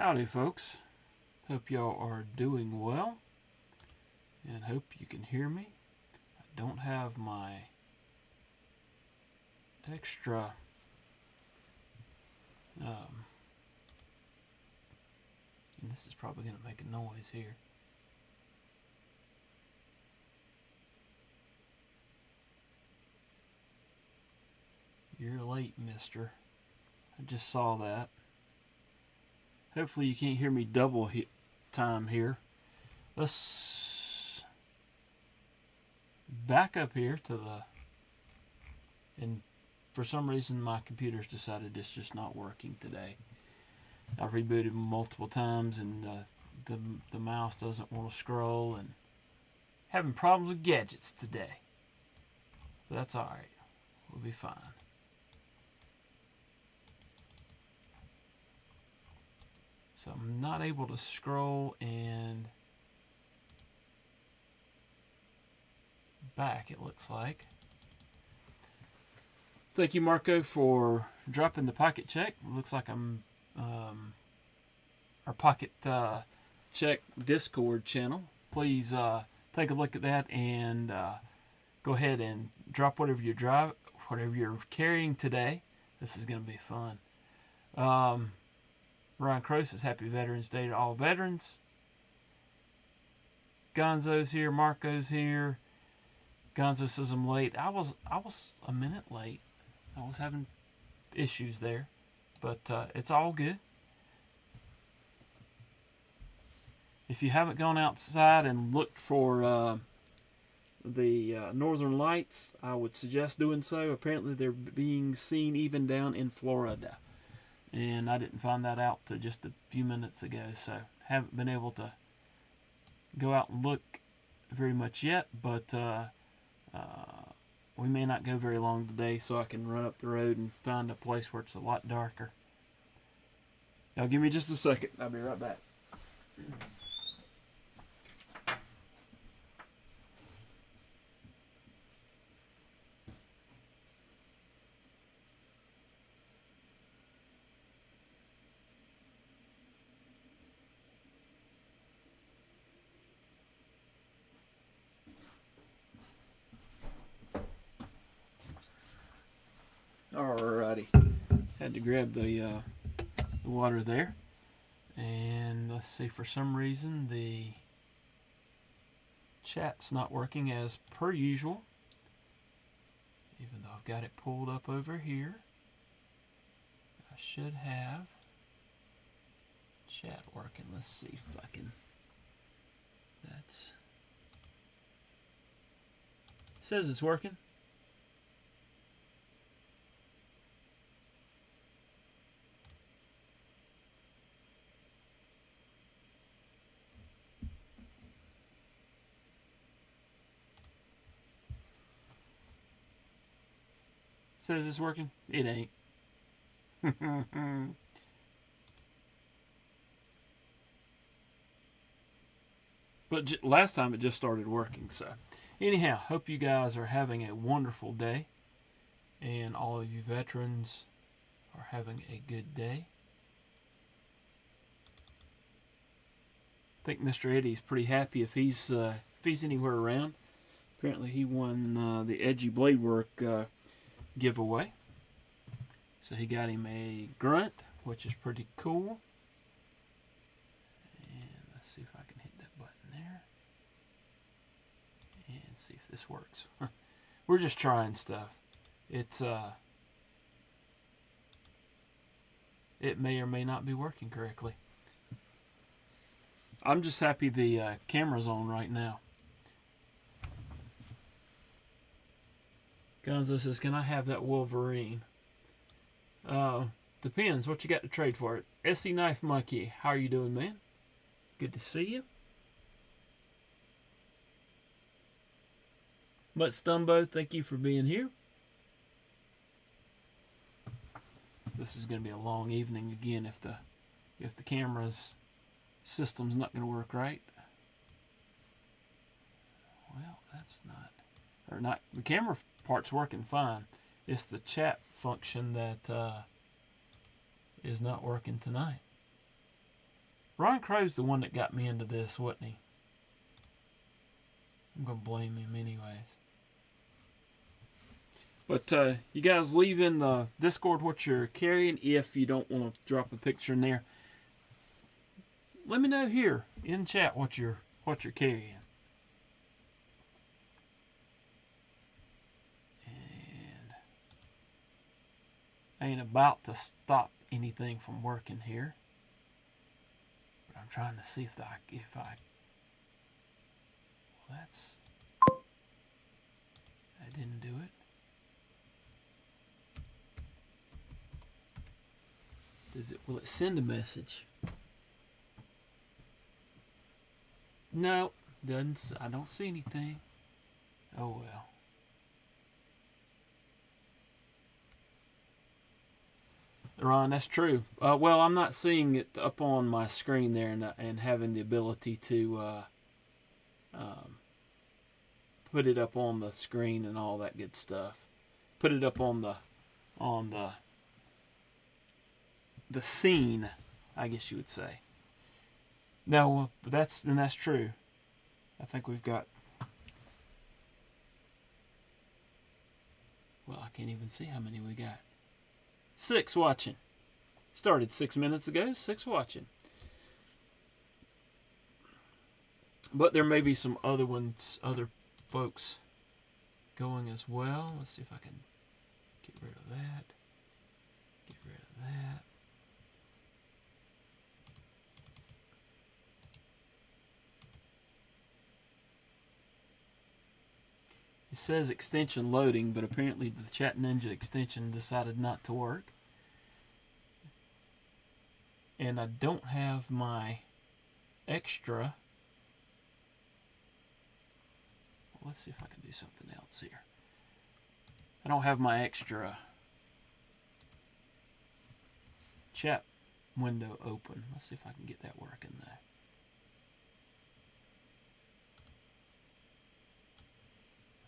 Howdy, folks. Hope y'all are doing well and hope you can hear me. I don't have my extra and this is probably going to make a noise here. You're late, mister. I just saw that. Hopefully you can't hear me double time here. Let's back up here to and for some reason my computer's decided it's just not working today. I've rebooted multiple times and the mouse doesn't want to scroll and having problems with gadgets today. But that's alright. We'll be fine. So I'm not able to scroll and back, it looks like. Thank you, Marco, for dropping the pocket check. It looks like I'm our pocket check Discord channel. Please take a look at that and go ahead and drop whatever you're carrying today. This is going to be fun. Ryan Crow says Happy Veterans Day to all veterans. Gonzo's here. Marco's here. Gonzo says I'm late. I was a minute late. I was having issues there, but it's all good. If you haven't gone outside and looked for the northern lights, I would suggest doing so. Apparently they're being seen even down in Florida. And I didn't find that out till just a few minutes ago, so haven't been able to go out and look very much yet, but we may not go very long today, so I can run up the road and find a place where it's a lot darker. Now give me just a second. I'll be right back. Alrighty, had to grab the water there, and let's see, for some reason the chat's not working as per usual, even though I've got it pulled up over here. I should have chat working. Let's see if I can, it says it's working. Says it's working. It ain't. But last time it just started working. So anyhow, hope you guys are having a wonderful day. And all of you veterans are having a good day. I think Mr. Eddie's pretty happy if he's anywhere around. Apparently he won the Edgy Blade Work giveaway. So he got him a grunt, which is pretty cool. And let's see if I can hit that button there. And see if this works. We're just trying stuff. It's it may or may not be working correctly. I'm just happy the camera's on right now. Gonzo says, can I have that Wolverine? Depends what you got to trade for it. SE Knife Monkey, how are you doing, man? Good to see you. Mutt Stumbo, thank you for being here. This is going to be a long evening again if the camera's system's not going to work right. Well, that's not, or not, the camera part's working fine. It's the chat function that is not working tonight. Ron Crow's the one that got me into this, wasn't he? I'm going to blame him anyways. But you guys leave in the Discord what you're carrying if you don't want to drop a picture in there. Let me know here in chat what you're carrying. And I ain't about to stop anything from working here. But I'm trying to see if I well, that didn't do it. Will it send a message? No, doesn't. I don't see anything. Oh well. Ron, that's true. Well, I'm not seeing it up on my screen there, and having the ability to put it up on the screen and all that good stuff. Put it up on the scene, I guess you would say. No, but that's true. I think we've got. Well, I can't even see how many we got. 6 watching. Started 6 minutes ago. 6 watching. But there may be some other folks going as well. Let's see if I can get rid of that. Get rid of that. It says extension loading, but apparently the Chat Ninja extension decided not to work. And I don't have my extra. Well, let's see if I can do something else here. I don't have my extra chat window open. Let's see if I can get that working there.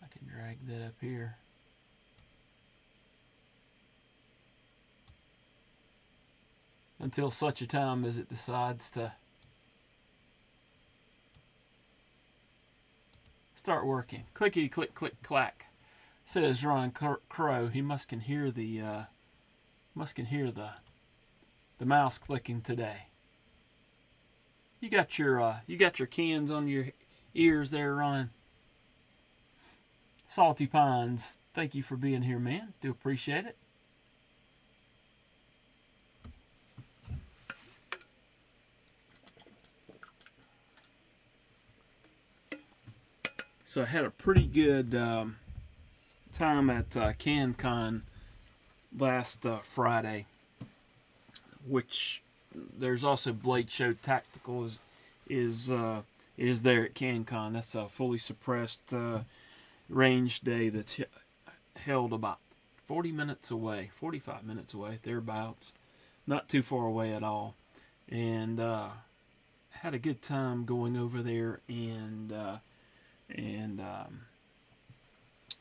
I can drag that up here. Until such a time as it decides to start working. Clickety click click clack. Says Ron Crow. He can hear the mouse clicking today. You got your cans on your ears there, Ron. Salty Pines, thank you for being here, man. Do appreciate it. So I had a pretty good time at CanCon last Friday, which there's also Blade Show Tactical is there at CanCon. That's a fully suppressed range day that's held about 40 minutes away, 45 minutes away, thereabouts. Not too far away at all. And had a good time going over there and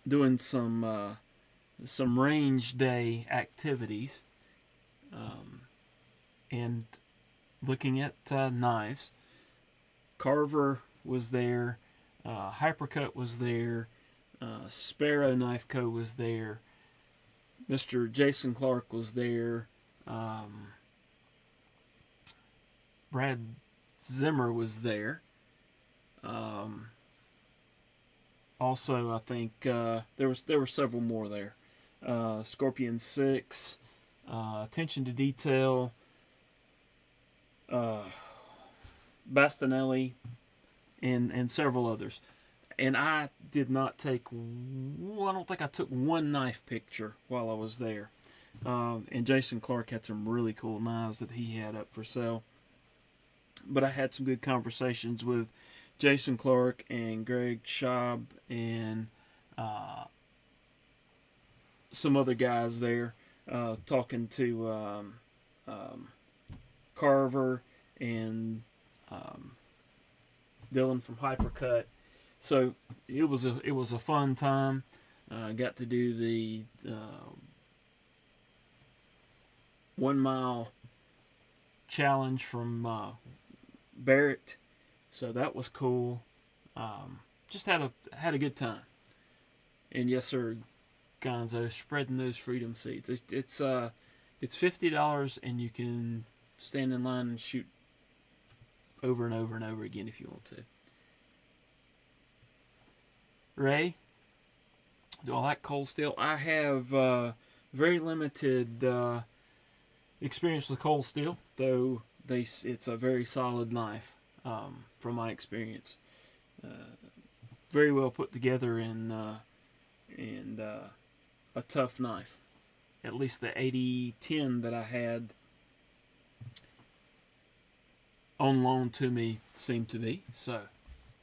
doing some range day activities and looking at knives. Carver was there, Hypercut was there, Sparrow Knife Co. was there, Mr. Jason Clark was there, Brad Zimmer was there. Also, I think there were several more there. Scorpion 6, Attention to Detail, Bastinelli, and several others. And I did not take. I don't think I took one knife picture while I was there. And Jason Clark had some really cool knives that he had up for sale. But I had some good conversations with Jason Clark and Greg Schaub and some other guys there, talking to Carver and Dylan from Hypercut. So it was a fun time. Got to do the 1 mile challenge from Barrett. So that was cool. Just had a good time. And yes, sir, Gonzo, spreading those freedom seeds. It's $50, and you can stand in line and shoot over and over and over again if you want to. Ray, do I like cold steel? I have very limited experience with cold steel, though it's a very solid knife from my experience. Very well put together and a tough knife. At least the 8010 that I had on loan to me seemed to be. So,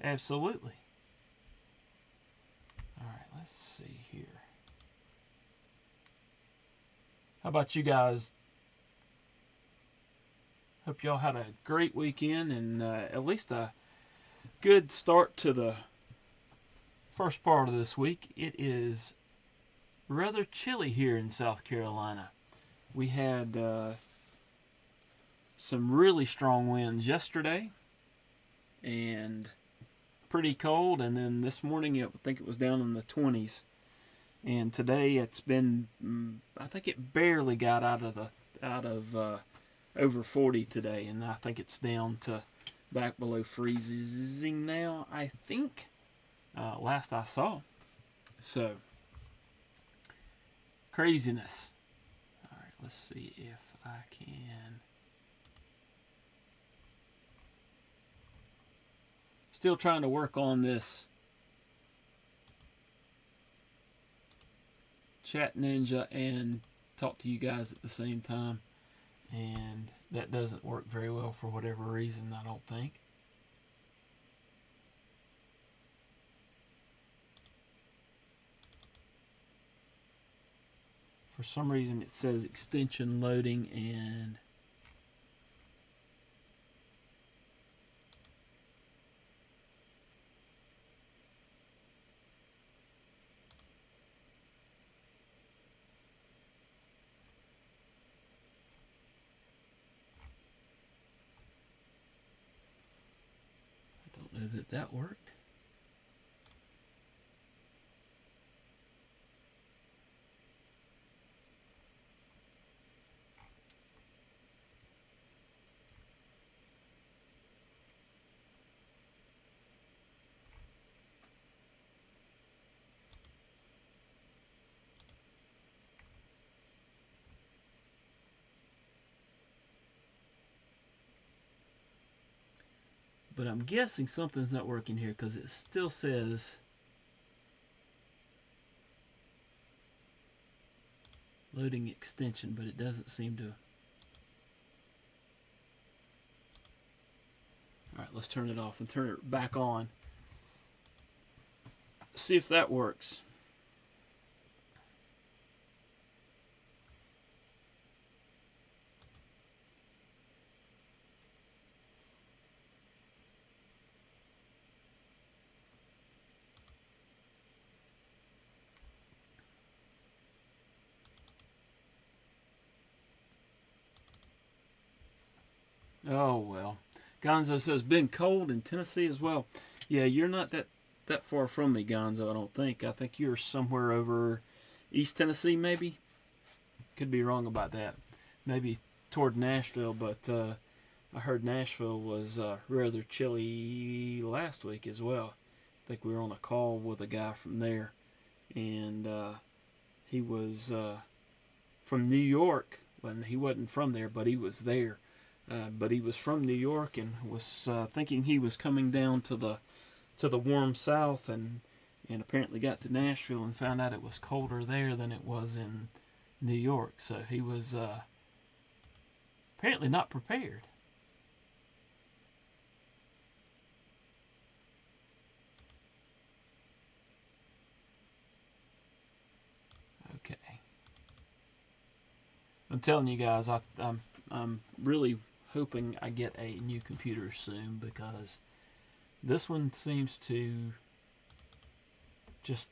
absolutely. Alright, let's see here. How about you guys? Hope y'all had a great weekend and at least a good start to the first part of this week. It is rather chilly here in South Carolina. We had some really strong winds yesterday and pretty cold, and then this morning I think it was down in the 20s, and today it's been I think it barely got out of over 40 today, and I think it's down to back below freezing now, I think, last I saw. So craziness. All right, let's see if I can. Still trying to work on this Chat Ninja and talk to you guys at the same time, and that doesn't work very well for whatever reason, I don't think. For some reason it says extension loading, and I don't know that worked. But I'm guessing something's not working here because it still says loading extension, but it doesn't seem to. Alright, let's turn it off and turn it back on. See if that works. Oh, well. Gonzo says, been cold in Tennessee as well. Yeah, you're not that far from me, Gonzo, I don't think. I think you're somewhere over East Tennessee, maybe? Could be wrong about that. Maybe toward Nashville, but I heard Nashville was rather chilly last week as well. I think we were on a call with a guy from there, and he was from New York. Well, he wasn't from there, but he was there. But he was from New York and was thinking he was coming down to the warm South, and apparently got to Nashville and found out it was colder there than it was in New York. So he was apparently not prepared. Okay. I'm telling you guys, I'm really hoping I get a new computer soon, because this one seems to just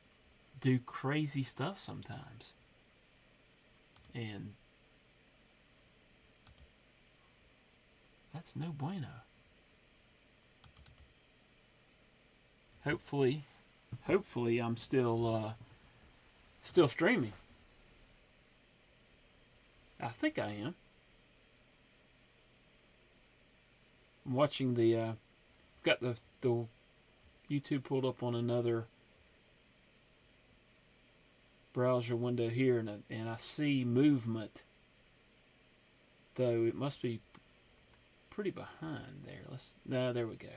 do crazy stuff sometimes. And that's no bueno. hopefully I'm still streaming. I think I am. I'm watching the got the YouTube pulled up on another browser window here, and I see movement, though it must be pretty behind there. There we go.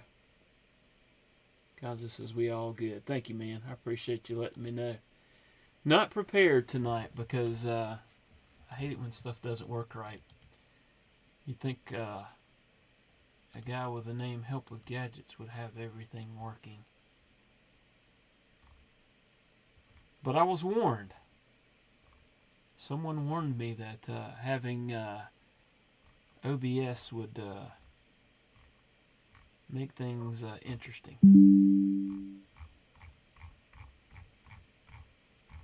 Guys, this is We All Good. Thank you, man. I appreciate you letting me know. Not prepared tonight because I hate it when stuff doesn't work right. You'd think a guy with the name Help with Gadgets would have everything working. But I was warned. Someone warned me that having OBS would make things interesting.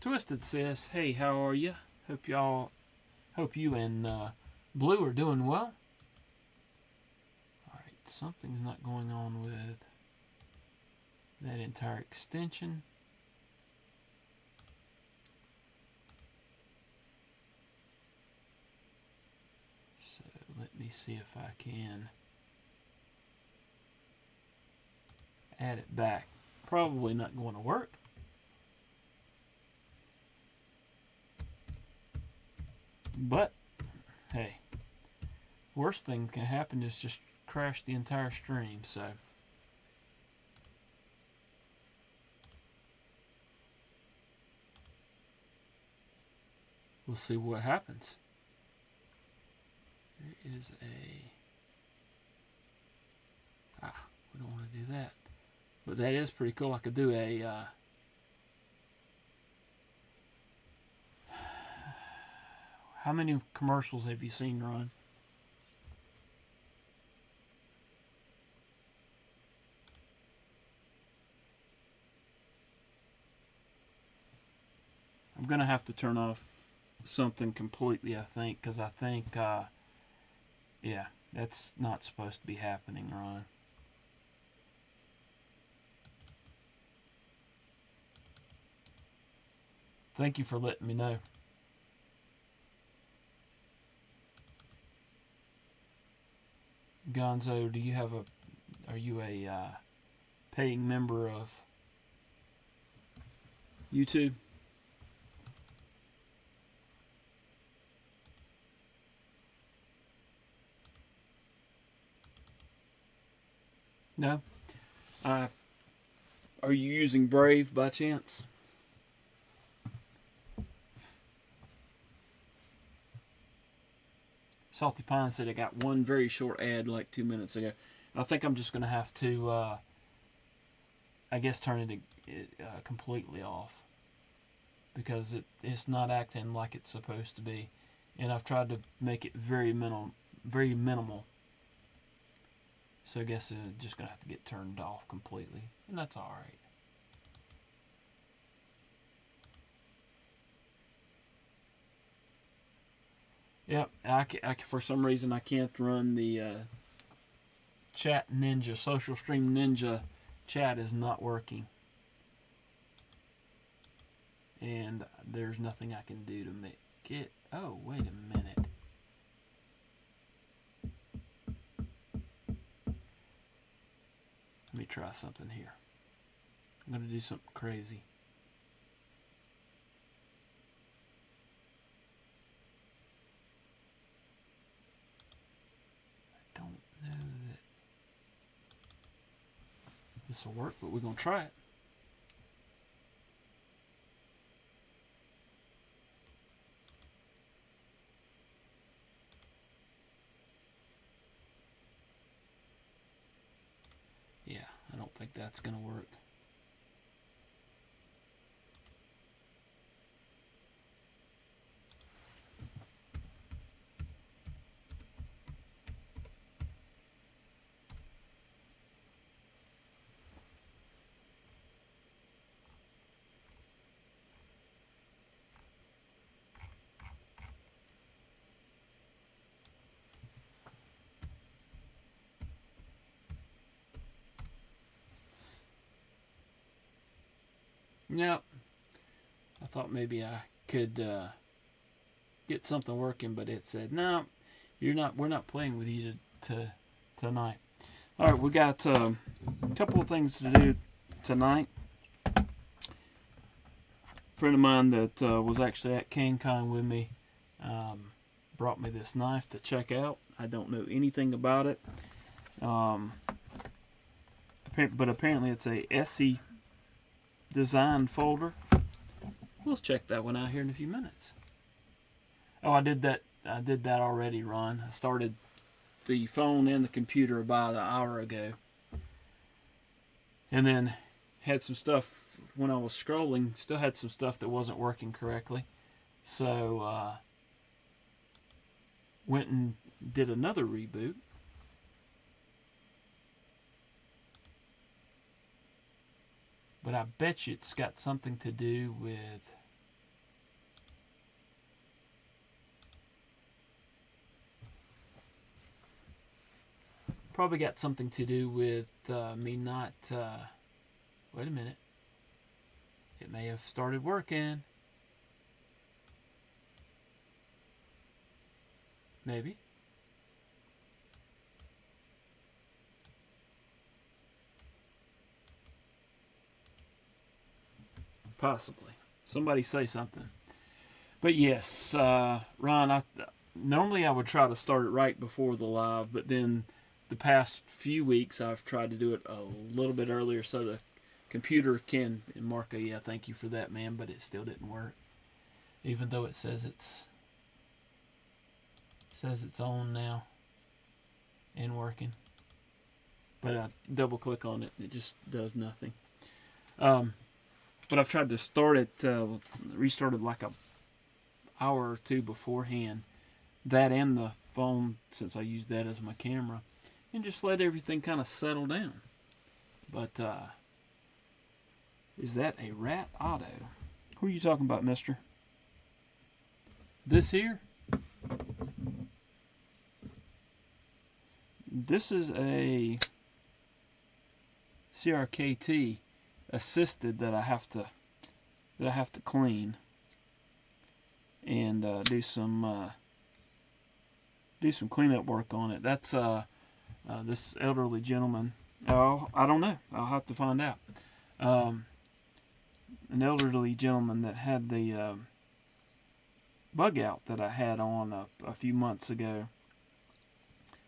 Twisted says, "Hey, how are you? Hope you and Blue are doing well." All right, something's not going on with that entire extension. So let me see if I can add it back. Probably not going to work. But, hey, worst thing that can happen is just crash the entire stream, so. We'll see what happens. There is we don't want to do that. But that is pretty cool. I could do a how many commercials have you seen, Ron? I'm going to have to turn off something completely, I think, because I think, yeah, that's not supposed to be happening, Ron. Thank you for letting me know. Gonzo, are you a paying member of YouTube? No? Are you using Brave by chance? Salty Pine said I got one very short ad like 2 minutes ago. I think I'm just going to have to, I guess, turn it completely off. Because it's not acting like it's supposed to be. And I've tried to make it very minimal. So I guess it's just going to have to get turned off completely. And that's alright. Yep, for some reason I can't run the Chat Ninja, Social Stream Ninja chat is not working. And there's nothing I can do to make it. Oh, wait a minute. Let me try something here. I'm going to do something crazy. I don't know that this will work, but we're going to try it. Yeah, I don't think that's going to work. Yep. I thought maybe I could get something working, but it said, no, you're not. We're not playing with you tonight. All right, we got a couple of things to do tonight. A friend of mine that was actually at CanCon with me brought me this knife to check out. I don't know anything about it, but apparently it's a Essie design folder. We'll check that one out here in a few minutes. Oh, I did that already, Ron. I started the phone and the computer about an hour ago, and then had some stuff when I was scrolling. Still had some stuff that wasn't working correctly, so went and did another reboot. But I bet you it's got something to do with me not wait a minute. It may have started working. Maybe. Possibly. Somebody say something. But yes, Ron, normally I would try to start it right before the live, but then the past few weeks I've tried to do it a little bit earlier so the computer can, and Marco, yeah, thank you for that, man, but it still didn't work. Even though it says it's on now and working. But I double click on it and it just does nothing. But I've tried to start it, restarted like an hour or two beforehand. That and the phone, since I use that as my camera. And just let everything kind of settle down. But, is that a Rat Auto? Who are you talking about, mister? This here? This is a CRKT assisted that I have to clean and do some cleanup work on it. That's this elderly gentleman. Oh, I don't know. I'll have to find out. An elderly gentleman that had the bug out that I had on a few months ago.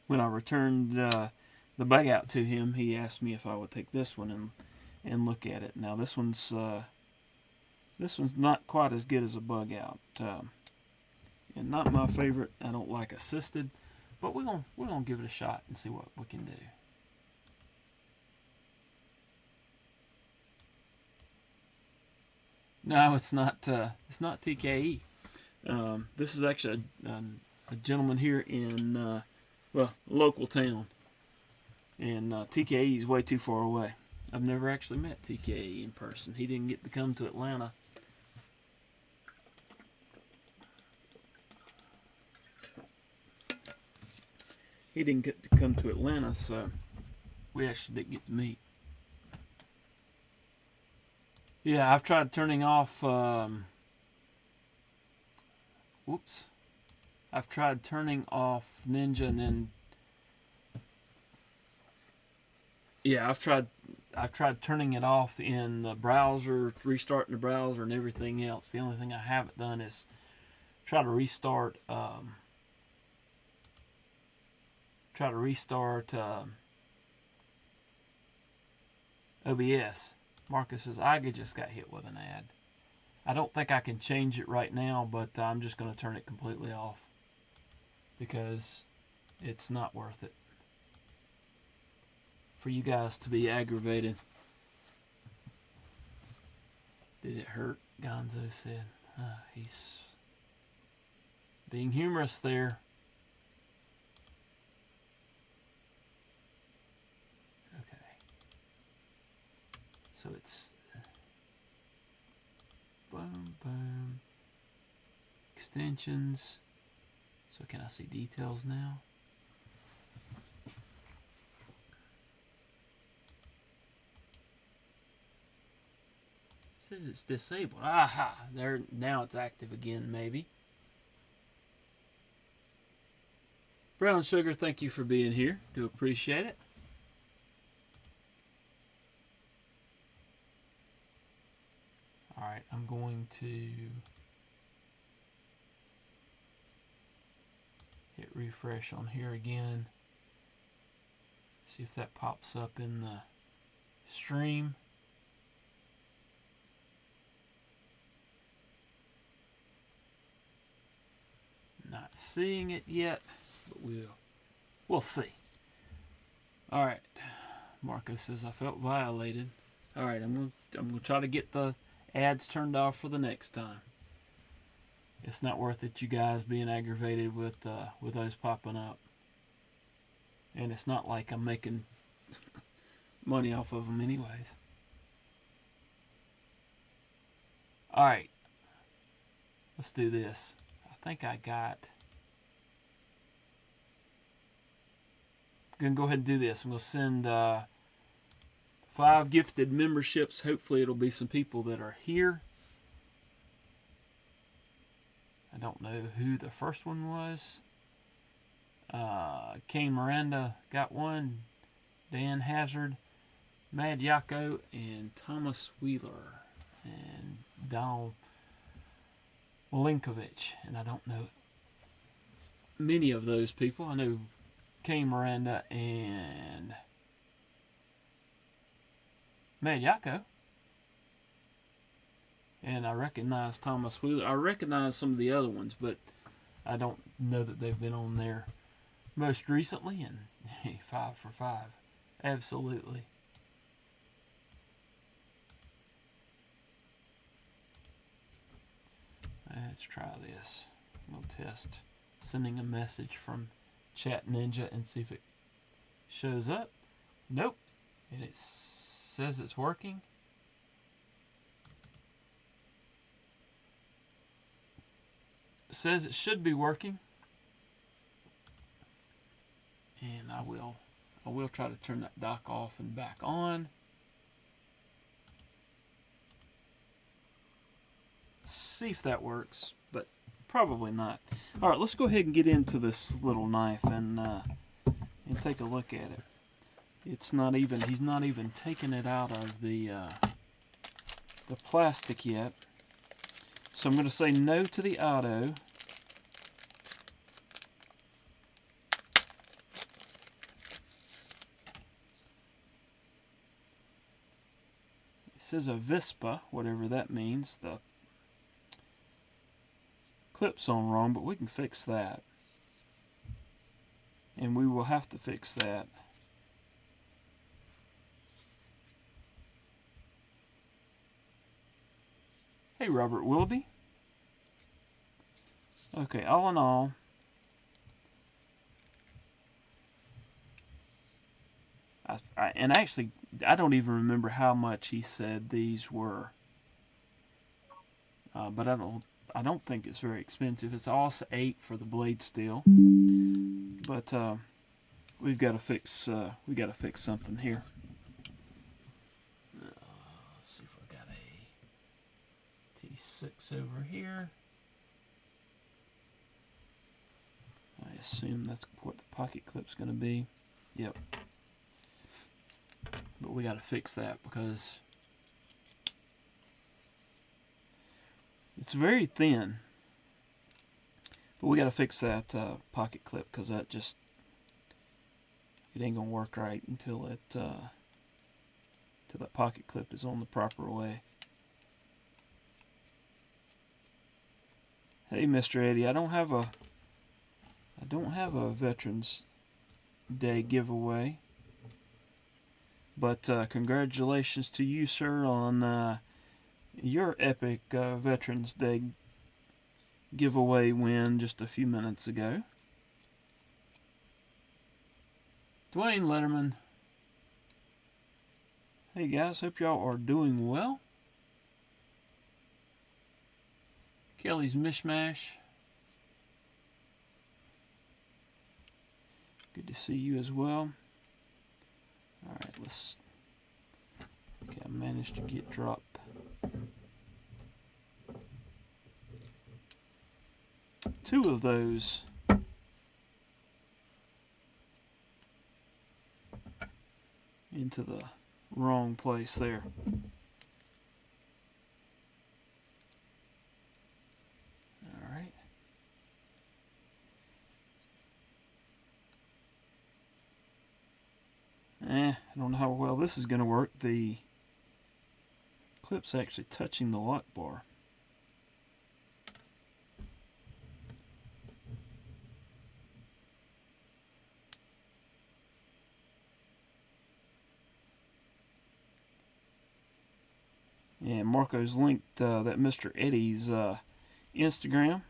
When I returned the bug out to him, he asked me if I would take this one and look at it. Now this one's not quite as good as a bug out, and not my favorite. I don't like assisted, but we're gonna give it a shot and see what we can do. No, it's not TKE. This is actually a gentleman here in local town, and TKE is way too far away. I've never actually met TKE in person. He didn't get to come to Atlanta. He didn't get to come to Atlanta, so we actually didn't get to meet. Yeah, I've tried turning off. I've tried turning off Ninja, and then I've tried turning it off in the browser, restarting the browser, and everything else. The only thing I haven't done is try to restart. OBS. Marcus says Iga just got hit with an ad. I don't think I can change it right now, but I'm just going to turn it completely off because it's not worth it for you guys to be aggravated. Did it hurt? Gonzo said. He's being humorous there. Okay. So it's boom, boom. Extensions. So can I see details now? says it's disabled. Aha! There, now it's active again, maybe. Brown Sugar, thank you for being here. Do appreciate it. Alright, I'm going to hit refresh on here again. See if that pops up in the stream. Not seeing it yet, but we'll see. All right, Marco says I felt violated. All right, I'm gonna try to get the ads turned off for the next time. It's not worth it, you guys being aggravated with those popping up, and it's not like I'm making money off of them anyways. All right, let's do this. I think I got. I'm gonna go ahead and do this. I'm gonna send 5 gifted memberships. Hopefully, it'll be some people that are here. I don't know who the first one was. Kane Miranda got one. Dan Hazard, Mad Yako, and Thomas Wheeler, and Donald Malinkovich. And I don't know many of those people. I know Kane Miranda and Mad Yako. And I recognize Thomas Wheeler. I recognize some of the other ones, but I don't know that they've been on there most recently. And 5 for 5. Absolutely. Let's try this. We'll test sending a message from Chat Ninja and see if it shows up. Nope. And it says it's working. It says it should be working. And I will try to turn that dock off and back on. See if that works, but probably not. All right, let's go ahead and get into this little knife and take a look at it. It's not even, he's not even taking it out of the plastic yet. So I'm going to say no to the auto. It says a Vispa, whatever that means. The clip's on wrong, but we can fix that. And we will have to fix that. Hey, Robert Willoughby. Okay, all in all, and actually, I don't even remember how much he said these were. But I don't think it's very expensive. It's also $8 for the blade steel. But we've got to fix something here. Let's see if we got a T6 over here. I assume that's what the pocket clip's going to be. Yep. But we got to fix that because it's very thin. But we got to fix that pocket clip because that just, it ain't going to work right until it till that pocket clip is on the proper way. Hey, Mr. Eddie, I don't have a Veterans Day giveaway, but congratulations to you, sir, on your epic Veterans Day giveaway win just a few minutes ago. Dwayne Letterman. Hey guys, hope y'all are doing well. Kelly's Mishmash. Good to see you as well. Alright, let's... Okay, I managed to get drop two of those into the wrong place there. All right. I don't know how well this is going to work. The clip's actually touching the lock bar. And Marco's linked that Mr. Eddie's Instagram.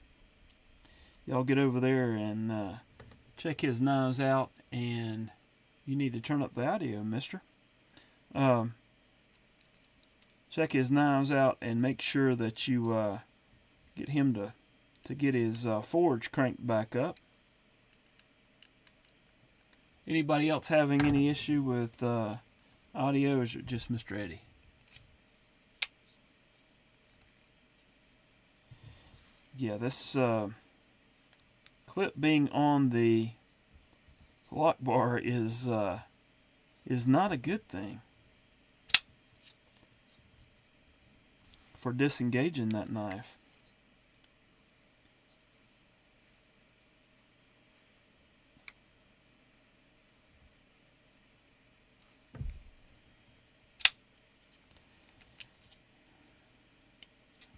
Y'all get over there and check his knives out, and you need to turn up the audio, mister. Check his knives out and make sure that you get him to get his forge cranked back up. Anybody else having any issue with audio, or is it just Mr. Eddie? Yeah, this clip being on the lock bar is not a good thing for disengaging that knife.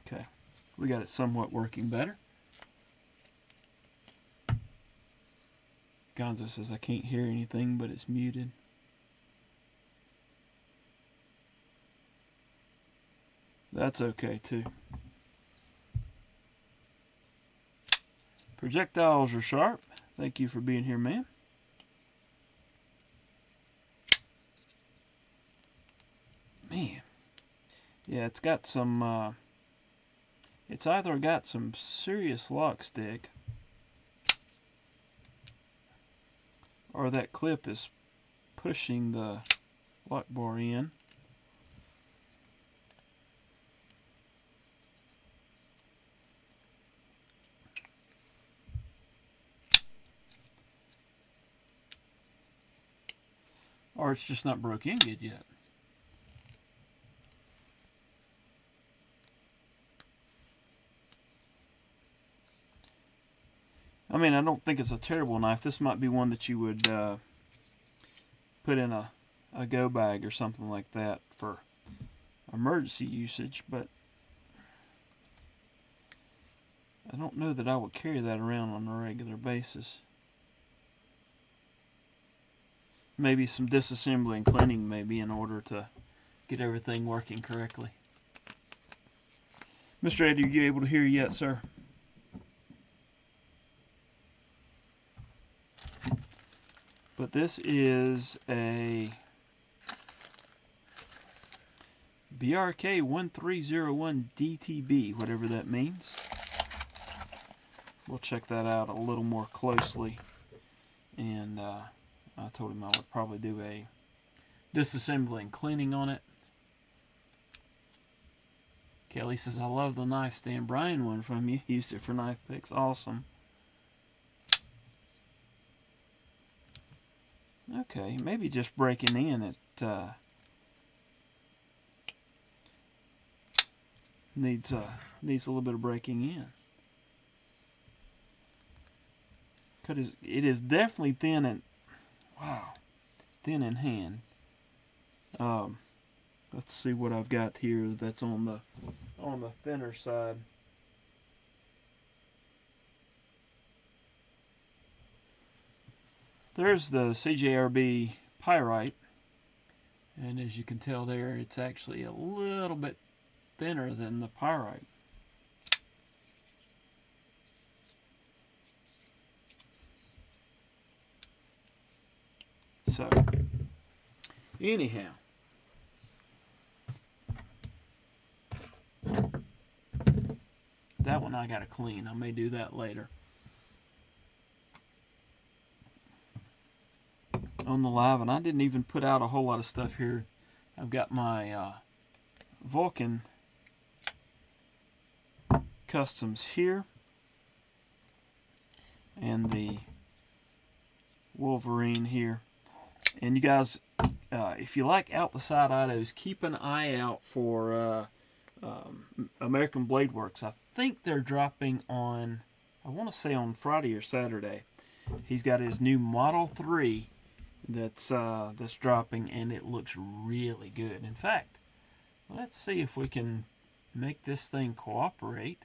Okay, we got it somewhat working better. Gonzo says I can't hear anything, but it's muted. That's okay too. Projectiles are sharp. Thank you for being here, man. Man. Yeah, it's got some, it's either got some serious lock stick, or that clip is pushing the lock bar in. Or it's just not broke in good yet. I mean, I don't think it's a terrible knife. This might be one that you would put in a go bag or something like that for emergency usage, but I don't know that I would carry that around on a regular basis. Maybe some disassembly and cleaning maybe in order to get everything working correctly. Mr. Eddie, are you able to hear yet, sir? But this is a BRK 1301 DTB, whatever that means. We'll check that out a little more closely. And I told him I would probably do a disassembly and cleaning on it. Kelly says, I love the knife stand. Brian won from you. Used it for knife picks. Awesome. Okay, maybe just breaking in it needs a little bit of breaking in. Cause it is definitely thin and thin in hand. Let's see what I've got here that's on the thinner side. There's the CJRB pyrite, and as you can tell there, it's actually a little bit thinner than the pyrite. So, anyhow, that one I gotta clean. I may do that later. On the live, and I didn't even put out a whole lot of stuff here. I've got my Vulcan customs here. and the Wolverine here. And you guys, if you like out the side autos, keep an eye out for American Blade Works. I think they're dropping on, I want to say on Friday or Saturday. He's got his new Model 3 that's dropping, and it looks really good. In fact, let's see if we can make this thing cooperate.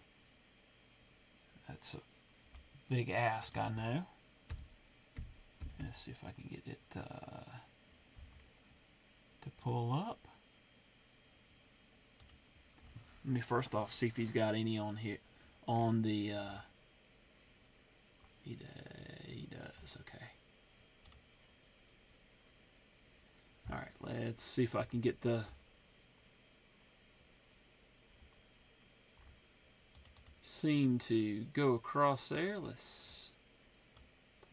That's a big ask, I know. Let's see if I can get it to pull up. Let me first off see if he's got any on here. On the he does. Okay. All right. Let's see if I can get the scene to go across there. Let's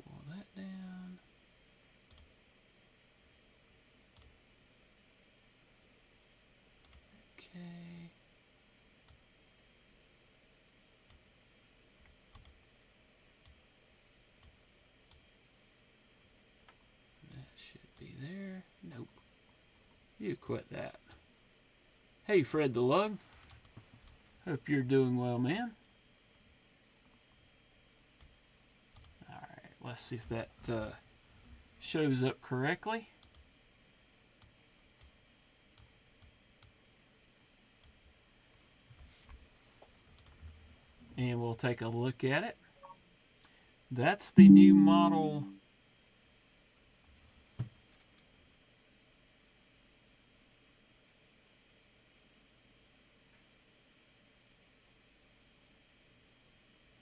pull that down. Okay. That should be there. Nope. You quit that. Hey, Fred the Lug. Hope you're doing well, man. Alright, let's see if that shows up correctly. And we'll take a look at it. That's the new model.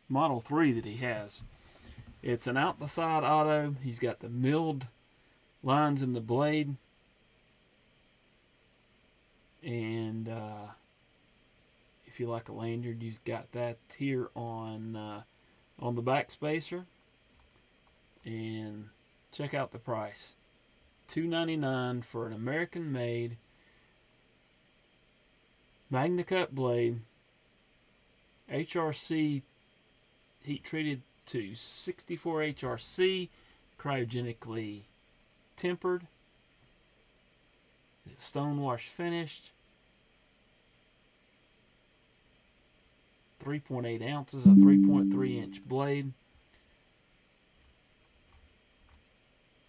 Model 3 that he has. It's an out the side auto. He's got the milled lines in the blade. And if you like a lanyard, you've got that here on the back spacer. And check out the price. $2.99 for an American made Magna Cut blade. HRC heat treated to 64 HRC, cryogenically tempered. It's stone wash finished. 3.8 ounces, a 3.3 inch blade.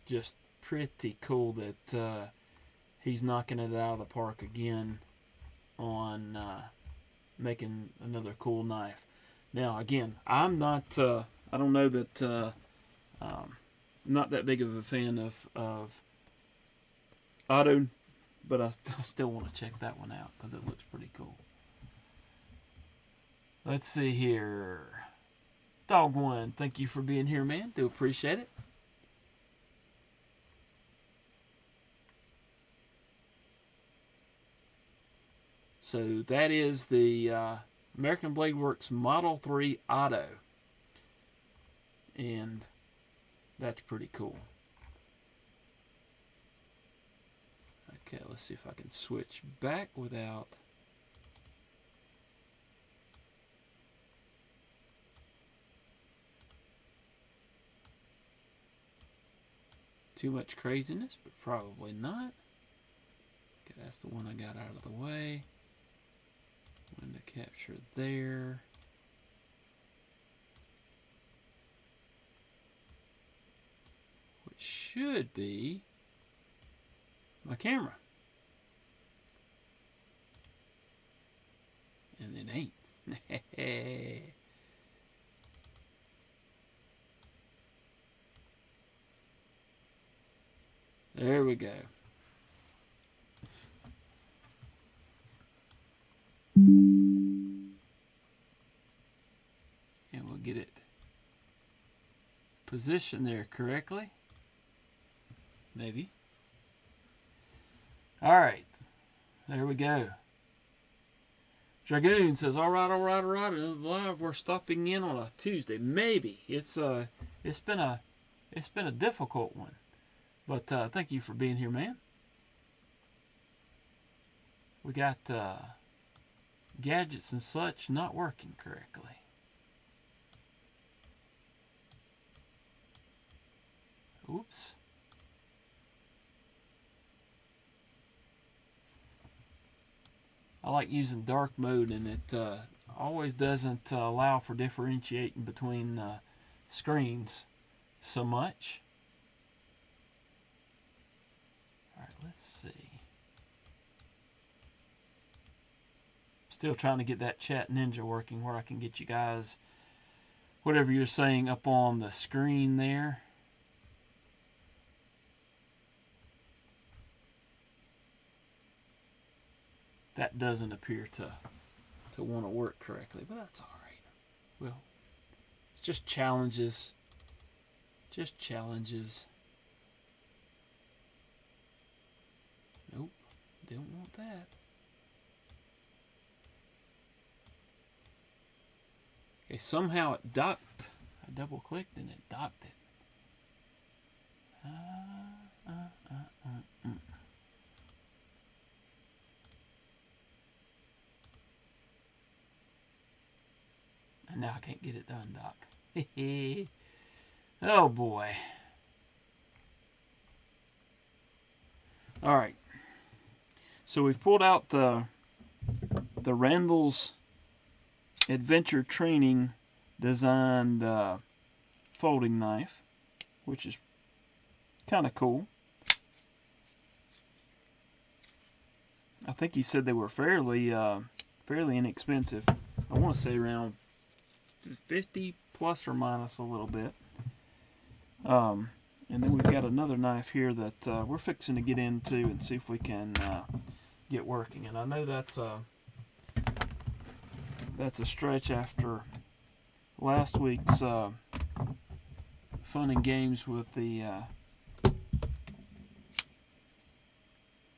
Just pretty cool that he's knocking it out of the park again on making another cool knife. Now, again, I'm not, I don't know that, not that big of a fan of auto, but I still want to check that one out because it looks pretty cool. Let's see here. Dog One, thank you for being here, man. Do appreciate it. So that is the American Blade Works Model 3 Auto. And that's pretty cool. Okay, let's see if I can switch back without... too much craziness, but probably not. Okay, that's the one I got out of the way. Window capture there. Which should be my camera. And it ain't. There we go. And we'll get it positioned there correctly. Maybe. All right. There we go. Dragoon says, all right. Live, we're stopping in on a Tuesday. Maybe. It's been a difficult one. But thank you for being here, man. We got gadgets and such not working correctly. Oops. I like using dark mode, and it always doesn't allow for differentiating between screens so much. Alright, let's see. Still trying to get that chat ninja working where I can get you guys whatever you're saying up on the screen there. That doesn't appear to want to work correctly, but that's alright. Well, it's just challenges. Just challenges. Nope, don't want that. Okay, somehow it docked. I double clicked and it docked it. And now I can't get it done, Doc. Oh boy. All right. So we've pulled out the Randall's Adventure Training designed folding knife, which is kind of cool. I think he said they were fairly inexpensive. I want to say around 50 plus or minus a little bit. And then we've got another knife here that we're fixing to get into and see if we can get working. And I know that's a stretch after last week's fun and games with the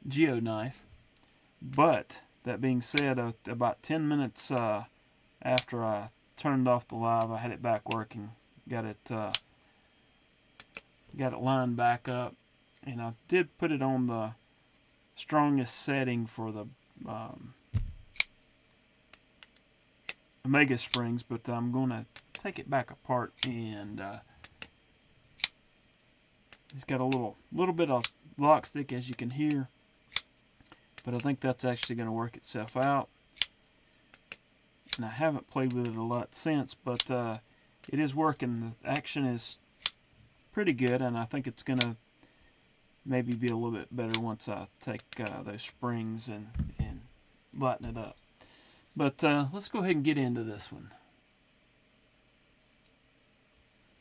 Geo knife. But that being said, about 10 minutes after I turned off the live, I had it back working. Got it lined back up, and I did put it on the strongest setting for the Omega springs, but I'm going to take it back apart, and it's got a little bit of lock stick, as you can hear, but I think that's actually going to work itself out. And I haven't played with it a lot since, but it is working. The action is pretty good, and I think it's going to maybe be a little bit better once I take those springs and lighten it up. But let's go ahead and get into this one.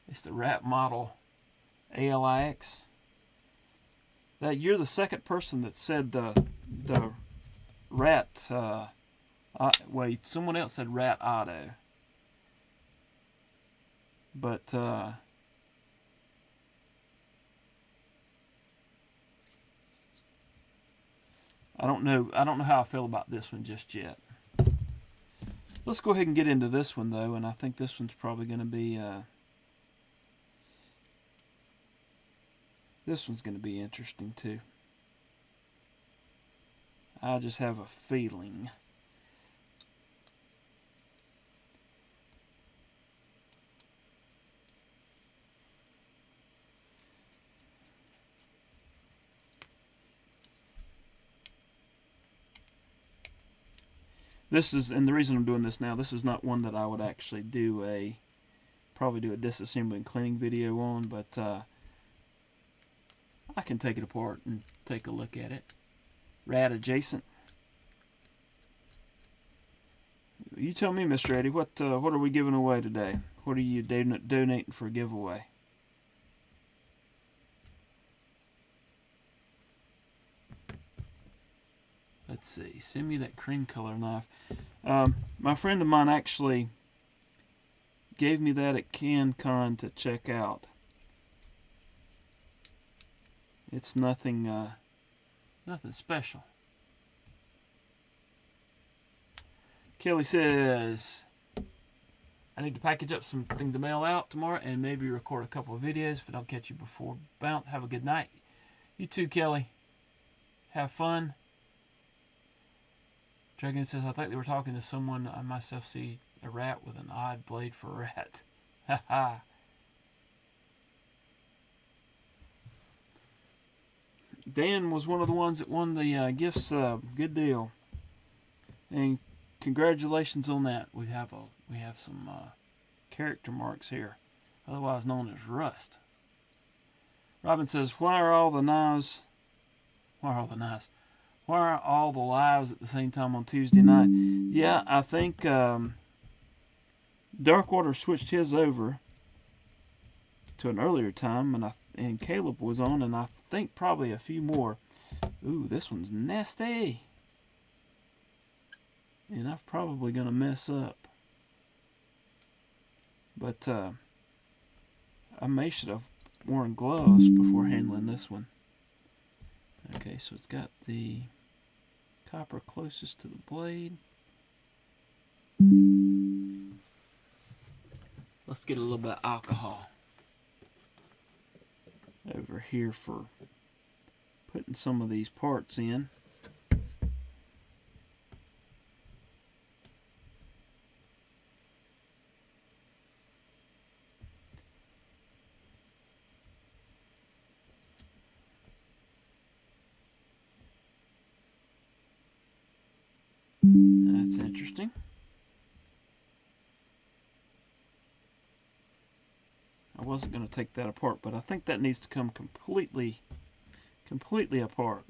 It's the Rat Model ALIX. That you're the second person that said the Rat. Wait, someone else said Rat Auto. But I don't know how I feel about this one just yet. Let's go ahead and get into this one though, and I think this one's probably going to be interesting too. I just have a feeling. This is, and the reason I'm doing this now, this is not one that I would actually probably do a disassembly and cleaning video on, but I can take it apart and take a look at it. Rat adjacent. You tell me, Mr. Eddie, what are we giving away today? What are you donating for a giveaway? Let's see. Send me that cream color knife. My friend of mine actually gave me that at CanCon to check out. It's nothing special. Kelly says, I need to package up something to mail out tomorrow and maybe record a couple of videos if I don't catch you before bounce. Have a good night. You too, Kelly. Have fun. Dragon says, I think they were talking to someone. I myself see a rat with an odd blade for a rat. Ha ha. Dan was one of the ones that won the gift sub. Good deal. And congratulations on that. We have some character marks here, otherwise known as rust. Robin says, Why are all the lives at the same time on Tuesday night? Yeah, I think Darkwater switched his over to an earlier time, and Caleb was on, and I think probably a few more. Ooh, this one's nasty. And I'm probably going to mess up. But I should have worn gloves before handling this one. Okay, so it's got the copper closest to the blade. Let's get a little bit of alcohol over here for putting some of these parts in. That's interesting. I wasn't going to take that apart, but I think that needs to come completely apart.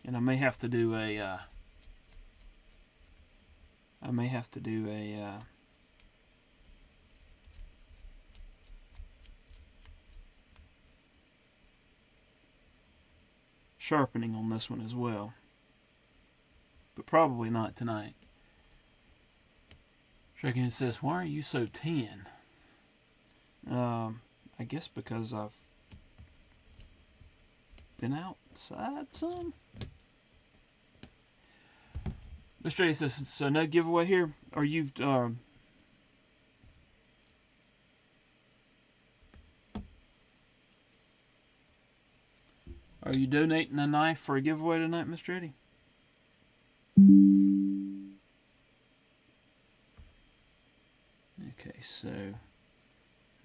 And I may have to do a sharpening on this one as well, but probably not tonight. Dragon says, why are you so tan? I guess because I've been outside some. Mr. A says, so no giveaway here? Are you donating a knife for a giveaway tonight, Mr. Eddie? Okay, so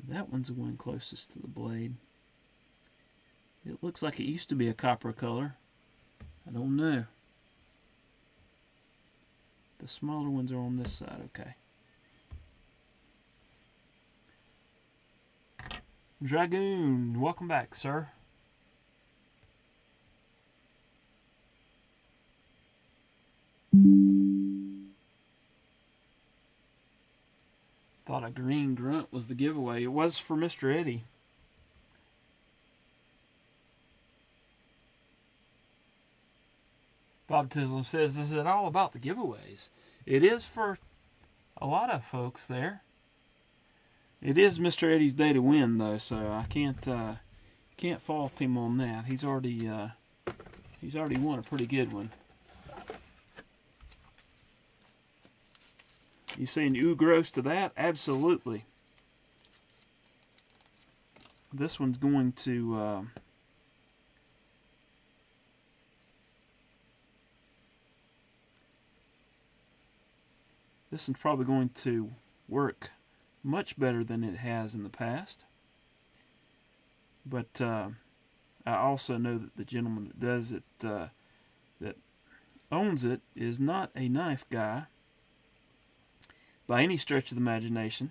that one's the one closest to the blade. It looks like it used to be a copper color. I don't know. The smaller ones are on this side, okay. Dragoon, welcome back, sir. Thought a green grunt was the giveaway. It was for Mr. Eddie. Baptism says, is it all about the giveaways? It is for a lot of folks there. It is Mr. Eddie's day to win, though, so I can't fault him on that. He's already won a pretty good one. You saying ooh gross to that? Absolutely. This one's going to this one's probably going to work much better than it has in the past. But I also know that the gentleman that does it, that owns it, is not a knife guy by any stretch of the imagination.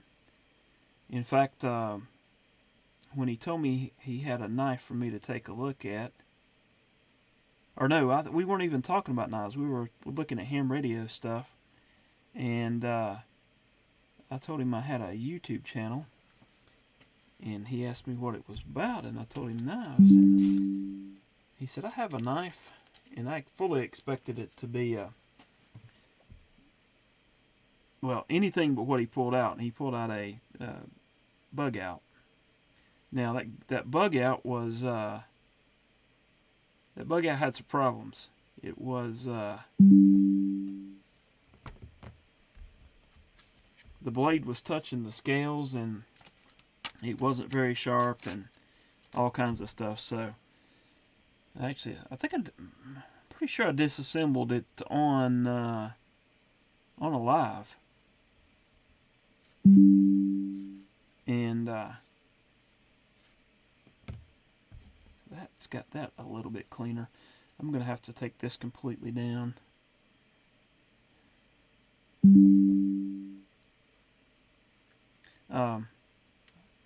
In fact, when he told me he had a knife for me to take a look at, or no, we weren't even talking about knives. We were looking at ham radio stuff, and I told him I had a YouTube channel, and he asked me what it was about, and I told him knives, and he said, I have a knife, and I fully expected it to be well, anything but what he pulled out. And he pulled out a bug out. Now that bug out was that bug out had some problems. It was the blade was touching the scales, and it wasn't very sharp, and all kinds of stuff. So actually, I think I'm pretty sure I disassembled it on a live. And it's got that a little bit cleaner. I'm going to have to take this completely down.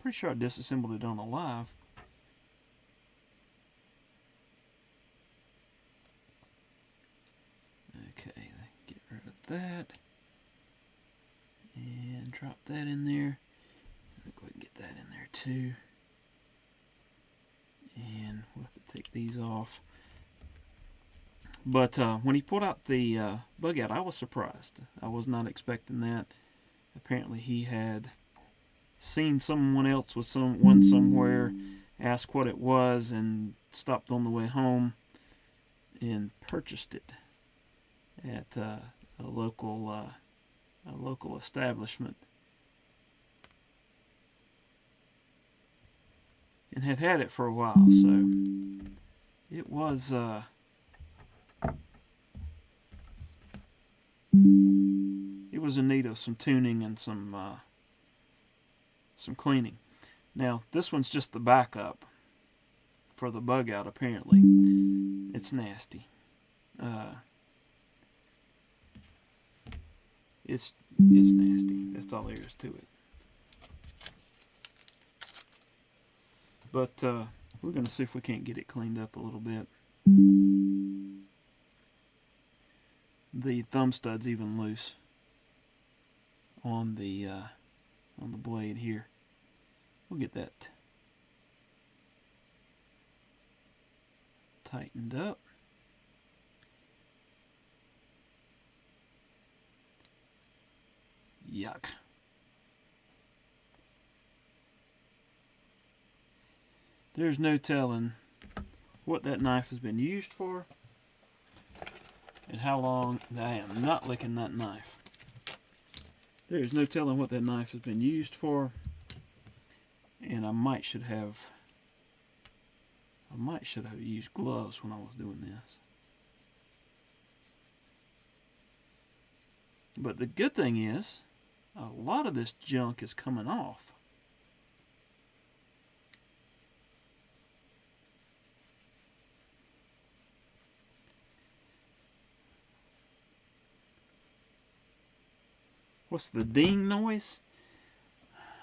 Pretty sure I disassembled it on a live. Okay, get rid of that. And drop that in there. I'll go ahead and get that in there too. And we'll have to take these off. But when he pulled out the bug out, I was surprised. I was not expecting that. Apparently he had seen someone else with one somewhere, asked what it was, and stopped on the way home and purchased it at a local establishment, and had it for a while. So it was in need of some tuning and some cleaning. Now this one's just the backup for the bug out. Apparently it's nasty. It's nasty. That's all there is to it. But we're going to see if we can't get it cleaned up a little bit. The thumb stud's even loose on the blade here. We'll get that tightened up. Yuck. There's no telling what that knife has been used for and how long. I am not licking that knife. There is no telling what that knife has been used for, and I might should have used gloves when I was doing this. But the good thing is, a lot of this junk is coming off. What's the ding noise?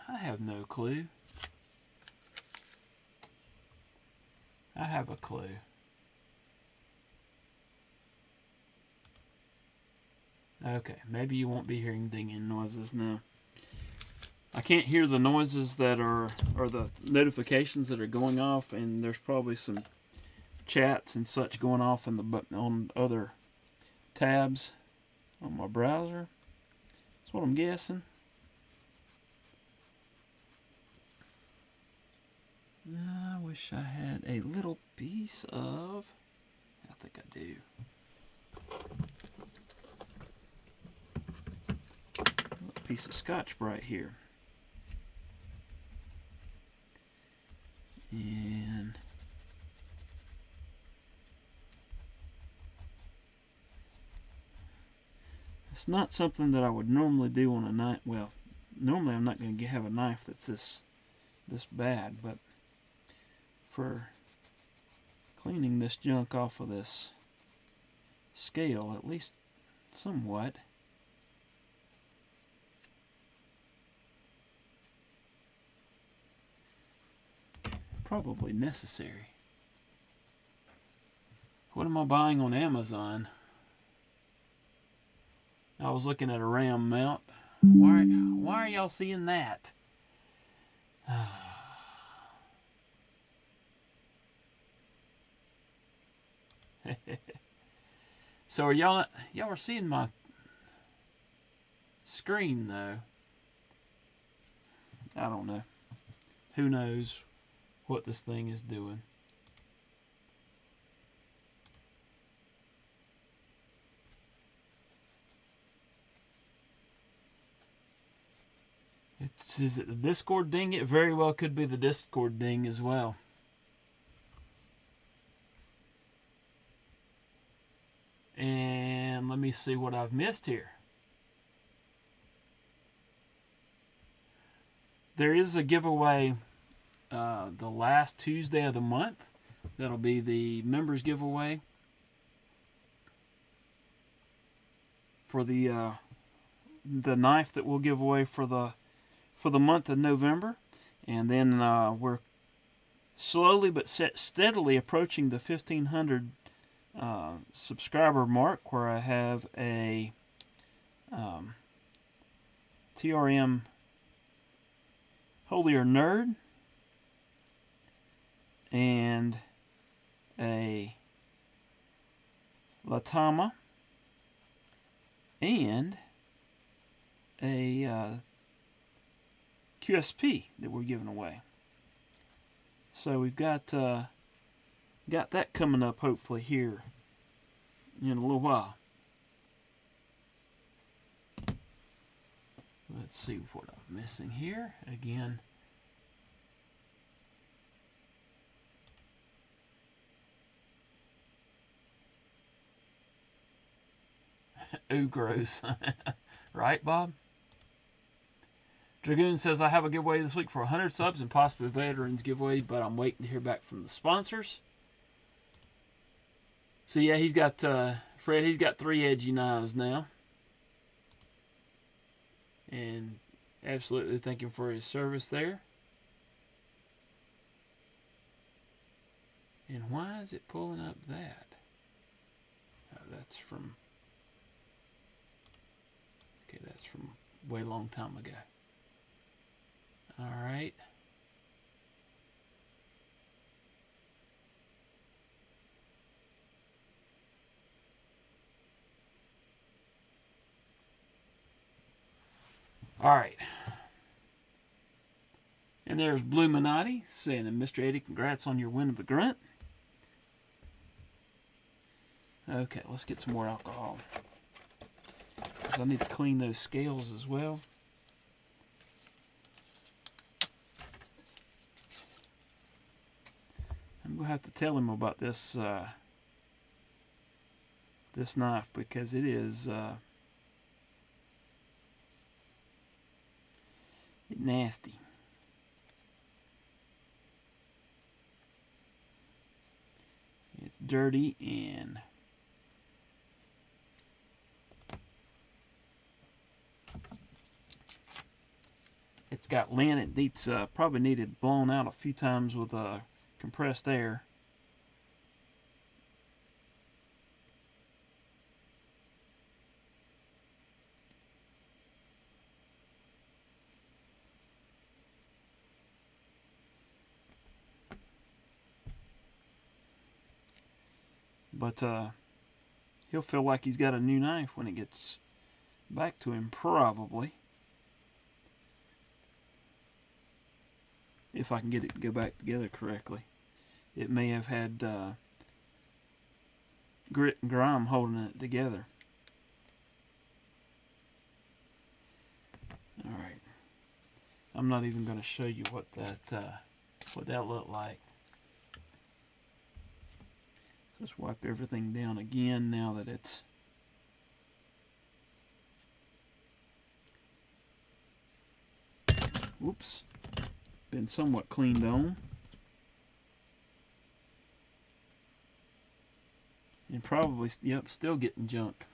I have no clue. I have a clue. Okay, maybe you won't be hearing dinging noises now. I can't hear the noises that are, or the notifications that are going off, and there's probably some chats and such going off in on other tabs on my browser. That's what I'm guessing. I wish I had a little piece of... I think I do. A little piece of Scotch-Brite here. And... it's not something that I would normally do on a knife. Well, normally I'm not going to have a knife that's this bad, but for cleaning this junk off of this scale, at least somewhat, probably necessary. What am I buying on Amazon? I was looking at a RAM mount. Why are y'all seeing that? So are y'all are seeing my screen though? I don't know. Who knows what this thing is doing? Is it the Discord ding? It very well could be the Discord ding as well. And let me see what I've missed here. There is a giveaway the last Tuesday of the month That'll be the members giveaway for the knife that we'll give away for the month of November, and then we're slowly but steadily approaching the 1,500 subscriber mark, where I have a TRM Holier Nerd and a Latama and a QSP that we're giving away. So we've got that coming up hopefully here in a little while. Let's see what I'm missing here again. Ooh, gross. Right, Bob? Dragoon says, I have a giveaway this week for 100 subs and possibly veterans giveaway, but I'm waiting to hear back from the sponsors. So yeah, he's got, Fred, he's got 3 edgy knives now. And absolutely thank him for his service there. And why is it pulling up that? Oh, that's from... Okay, that's from way long time ago. All right. All right. And there's Blue Minotti saying, Mr. Eddie, congrats on your win of the grunt. Okay, let's get some more alcohol. I need to clean those scales as well. I'm going to have to tell him about this this knife, because it is nasty. It's dirty and it's got lint. It needs probably needed blown out a few times with compressed air. But he'll feel like he's got a new knife when it gets back to him, probably. If I can get it to go back together correctly. It may have had grit and grime holding it together. Alright. I'm not even going to show you what that looked like. Just wipe everything down again now that it's whoops, been somewhat cleaned on. And probably, yep, still getting junk.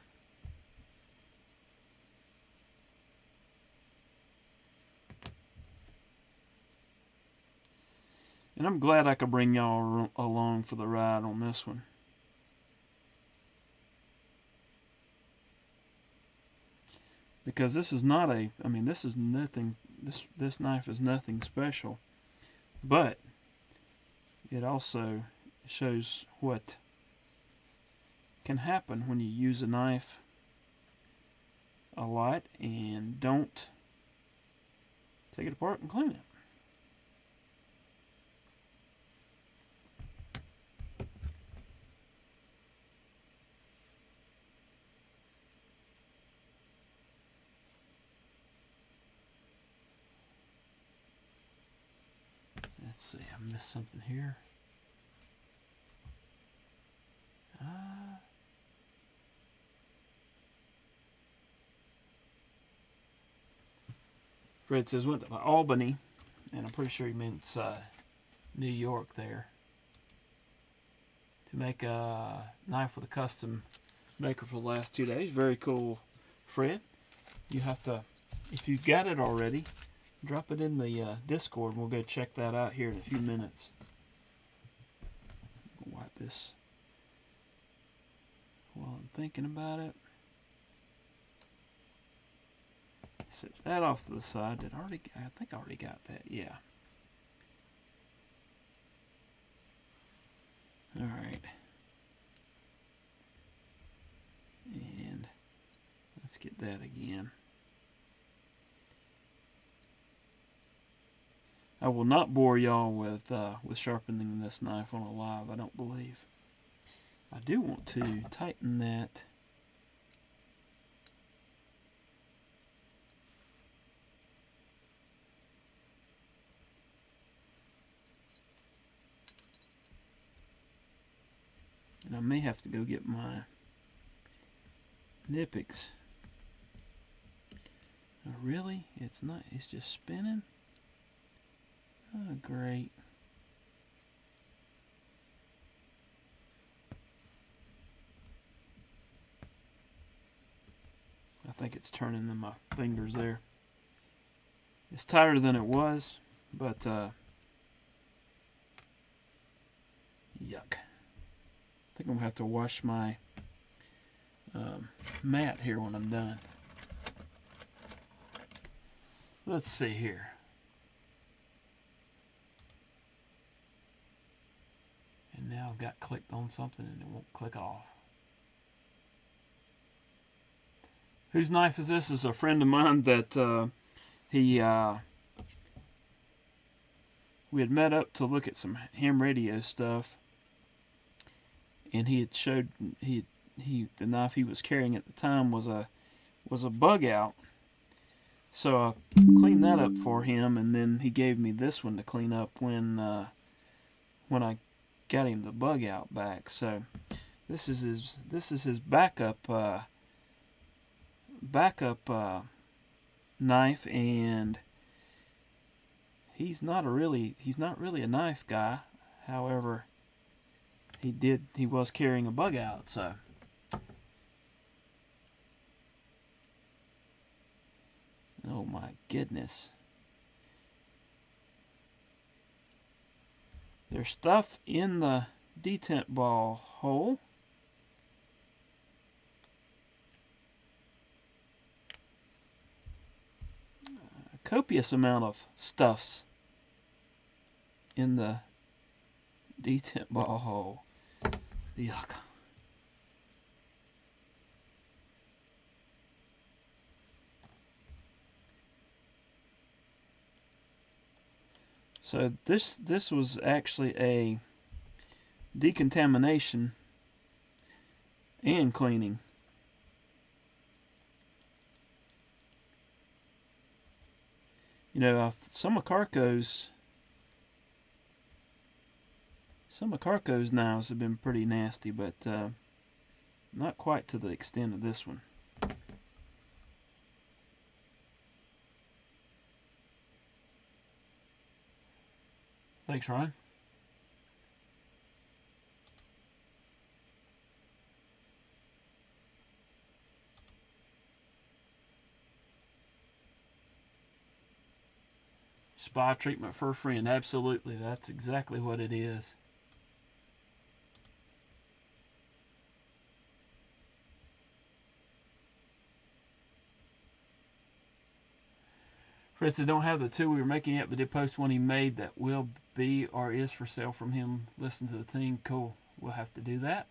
And I'm glad I could bring y'all along for the ride on this one. Because this is not a, I mean, this is nothing, this knife is nothing special. But it also shows what can happen when you use a knife a lot and don't take it apart and clean it. Let's see, I missed something here. Fred says went to Albany, and I'm pretty sure he means New York there. to make a knife with a custom maker for the last 2 days. Very cool, Fred. You have to, if you've got it already, drop it in the Discord. We'll go check that out here in a few minutes. Wipe this while I'm thinking about it. Set that off to the side. I think I already got that. Yeah. All right. And let's get that again. I will not bore y'all with sharpening this knife on a live, I don't believe. I do want to tighten that. And I may have to go get my Nippics. Oh, really? It's not, it's just spinning? Oh, great. I think it's turning in my fingers there. It's tighter than it was, but yuck. I think I'm going to have to wash my mat here when I'm done. Let's see here. And now I've got clicked on something and it won't click off. Whose knife is this? This is a friend of mine that we had met up to look at some ham radio stuff, and he had showed the knife he was carrying at the time was a bug out. So I cleaned that up for him, and then he gave me this one to clean up when I got him the bug out back. So this is his backup knife, and he's not really a knife guy. However, he was carrying a bug out, so oh my goodness. There's stuff in the detent ball hole. A copious amount of stuffs in the detent ball hole. Yuck. So this was actually a decontamination and cleaning. You know, some of Carco's knives have been pretty nasty, but not quite to the extent of this one. Thanks, Ryan. Spa treatment for a friend. Absolutely. That's exactly what it is. Fred said, don't have the two we were making yet, but did post one he made that will be or is for sale from him. Listen to the team. Cool. We'll have to do that.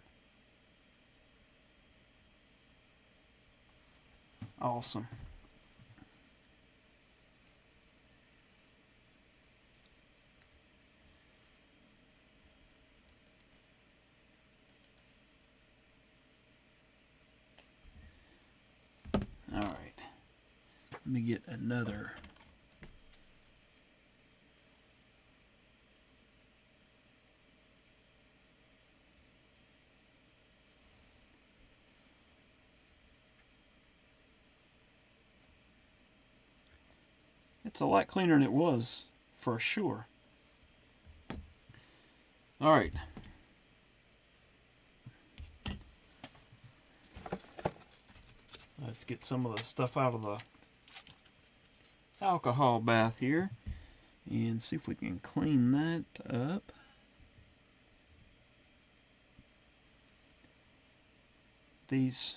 Awesome. All right. Let me get another. It's a lot cleaner than it was, for sure. All right. Let's get some of the stuff out of the alcohol bath here and see if we can clean that up. These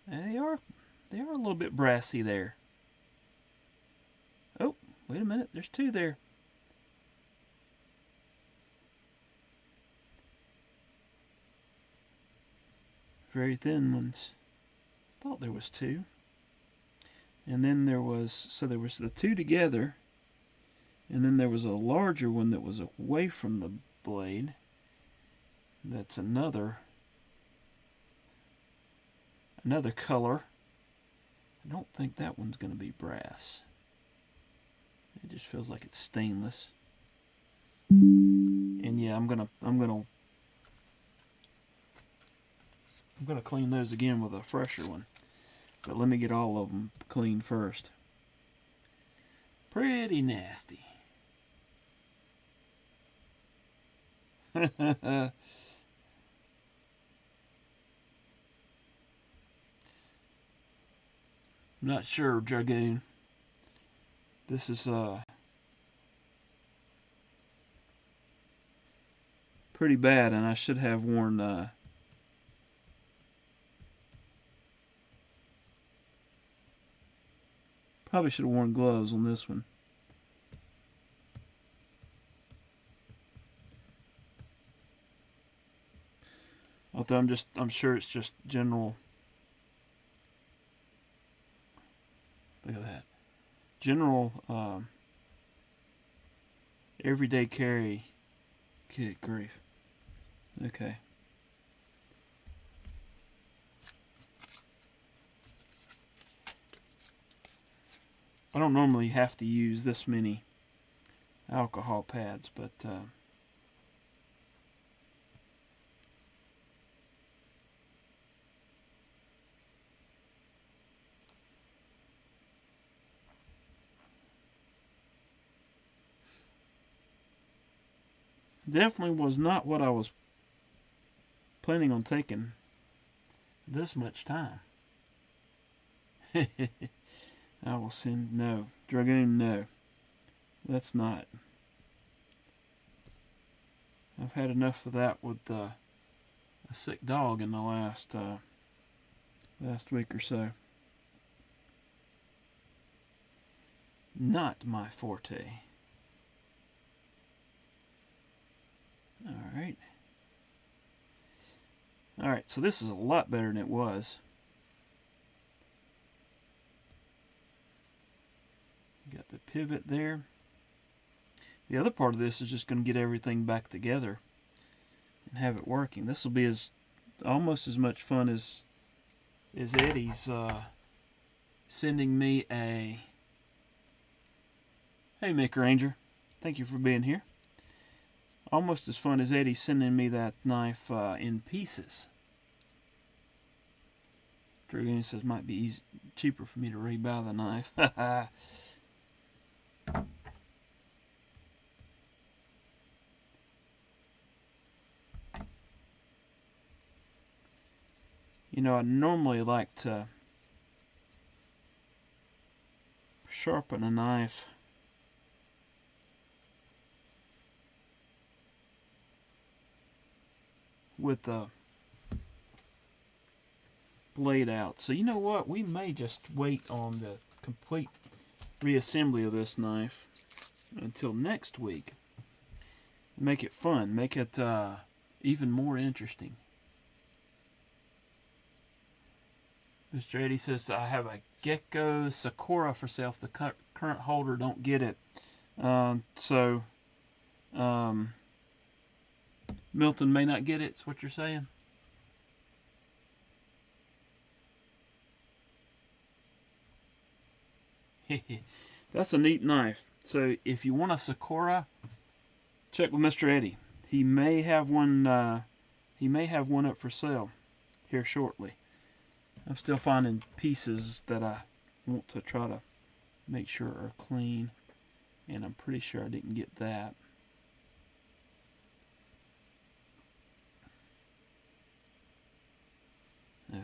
they are a little bit brassy there. Oh, wait a minute, there's two there. Very thin ones. Thought there was two. And then there was the two together, and then there was a larger one that was away from the blade. That's another color. I don't think that one's going to be brass. It just feels like it's stainless. And yeah, I'm gonna clean those again with a fresher one. But let me get all of them clean first. Pretty nasty. I'm not sure, Dragoon. This is pretty bad, and I should have worn probably should have worn gloves on this one. Although I'm sure it's just general. Look at that. General everyday carry. Good grief. Okay. I don't normally have to use this many alcohol pads, but definitely was not what I was planning on taking this much time. I will send, no. Dragoon, no. That's not. I've had enough of that with a sick dog in the last week or so. Not my forte. Alright. Alright, so this is a lot better than it was. Got the pivot there. The other part of this is just going to get everything back together and have it working. This will be almost as much fun as Eddie's sending me a... Hey, Mick Ranger. Thank you for being here. Almost as fun as Eddie sending me that knife in pieces. Dragoon says might be cheaper for me to rebuy the knife. You know, I normally like to sharpen a knife with the blade out. So you know what? We may just wait on the complete reassembly of this knife until next week. Make it fun. Make it even more interesting. Mr. Eddie says, I have a Gecko Sakura for sale. If the current holder don't get it. Milton may not get it, is what you're saying? That's a neat knife. So if you want a Sakura, check with Mr. Eddie. He may have one up for sale here shortly. I'm still finding pieces that I want to try to make sure are clean, and I'm pretty sure I didn't get that.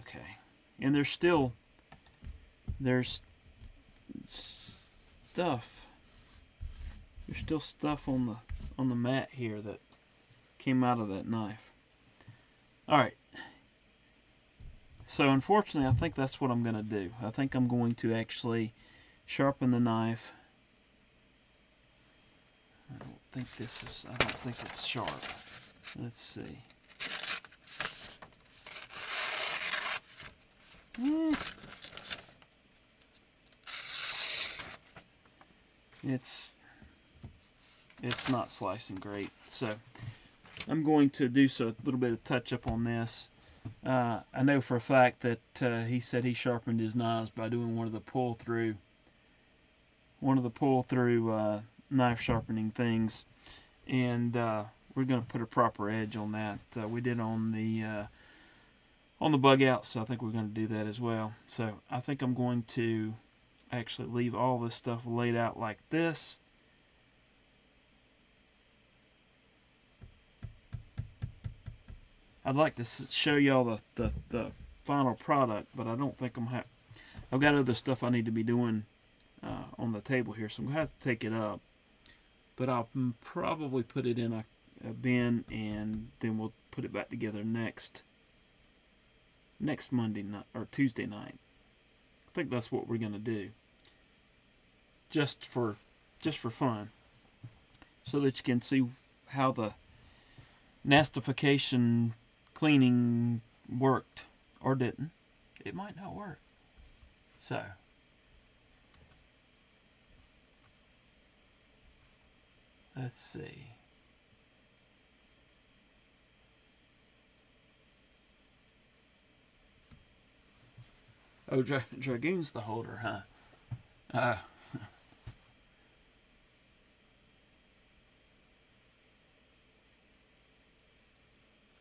Okay. And there's stuff. There's still stuff on the mat here that came out of that knife. All right. So unfortunately, I think that's what I'm going to do. I think I'm going to actually sharpen the knife. I don't think it's sharp. Let's see. It's not slicing great. So I'm going to do a little bit of touch up on this. I know for a fact that he said he sharpened his knives by doing one of the pull through knife sharpening things, and we're going to put a proper edge on that. We did on the bug out, so I think we're going to do that as well. So I think I'm going to actually leave all this stuff laid out like this. I'd like to show y'all the final product, but I don't think I've got other stuff I need to be doing on the table here, so I'm going to have to take it up. But I'll probably put it in a bin, and then we'll put it back together next Monday night or Tuesday night. I think that's what we're going to do, just for fun, so that you can see how the nastification cleaning worked or didn't. It might not work. So let's see. Oh, Dragoon's the holder, huh?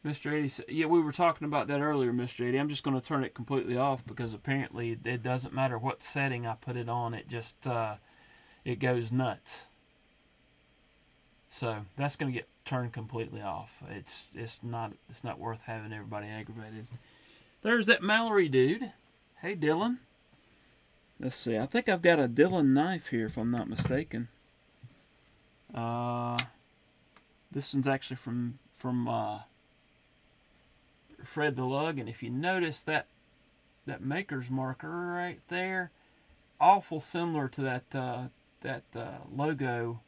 Mr. 80 said, yeah, we were talking about that earlier, Mr. 80. I'm just going to turn it completely off because apparently it doesn't matter what setting I put it on. It just, it goes nuts. So that's going to get turned completely off. It's not worth having everybody aggravated. There's that Mallory dude. Hey, Dylan. Let's see. I think I've got a Dylan knife here, if I'm not mistaken. This one's actually from Fred the Lug, and if you notice that maker's marker right there, awful similar to that logo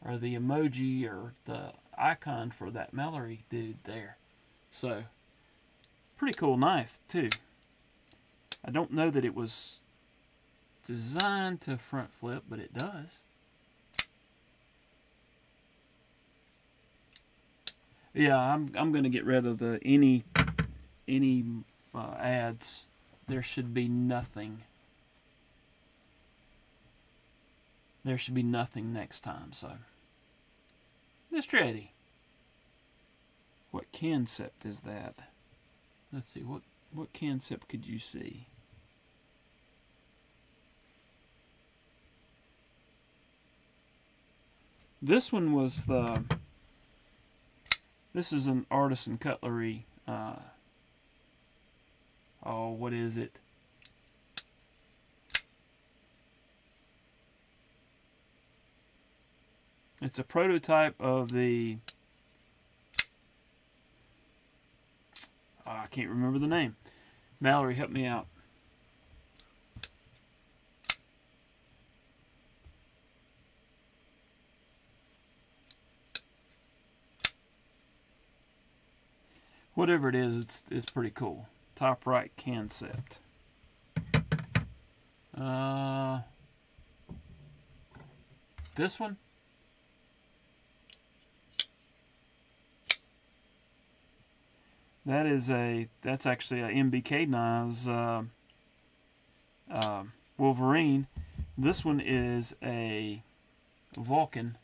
or the emoji or the icon for that Mallory dude there. So pretty cool knife too. I don't know that it was designed to front flip, but it does. Yeah, I'm going to get rid of any ads. There should be nothing. There should be nothing next time. So, Mr. Eddie, what concept is that? Let's see, what concept could you see? This one was this is an artisan cutlery. What is it? It's a prototype of the... I can't remember the name. Mallory, help me out. Whatever it is, it's pretty cool. Top right concept. This one. That's actually a MBK Knives Wolverine. This one is a Vulcan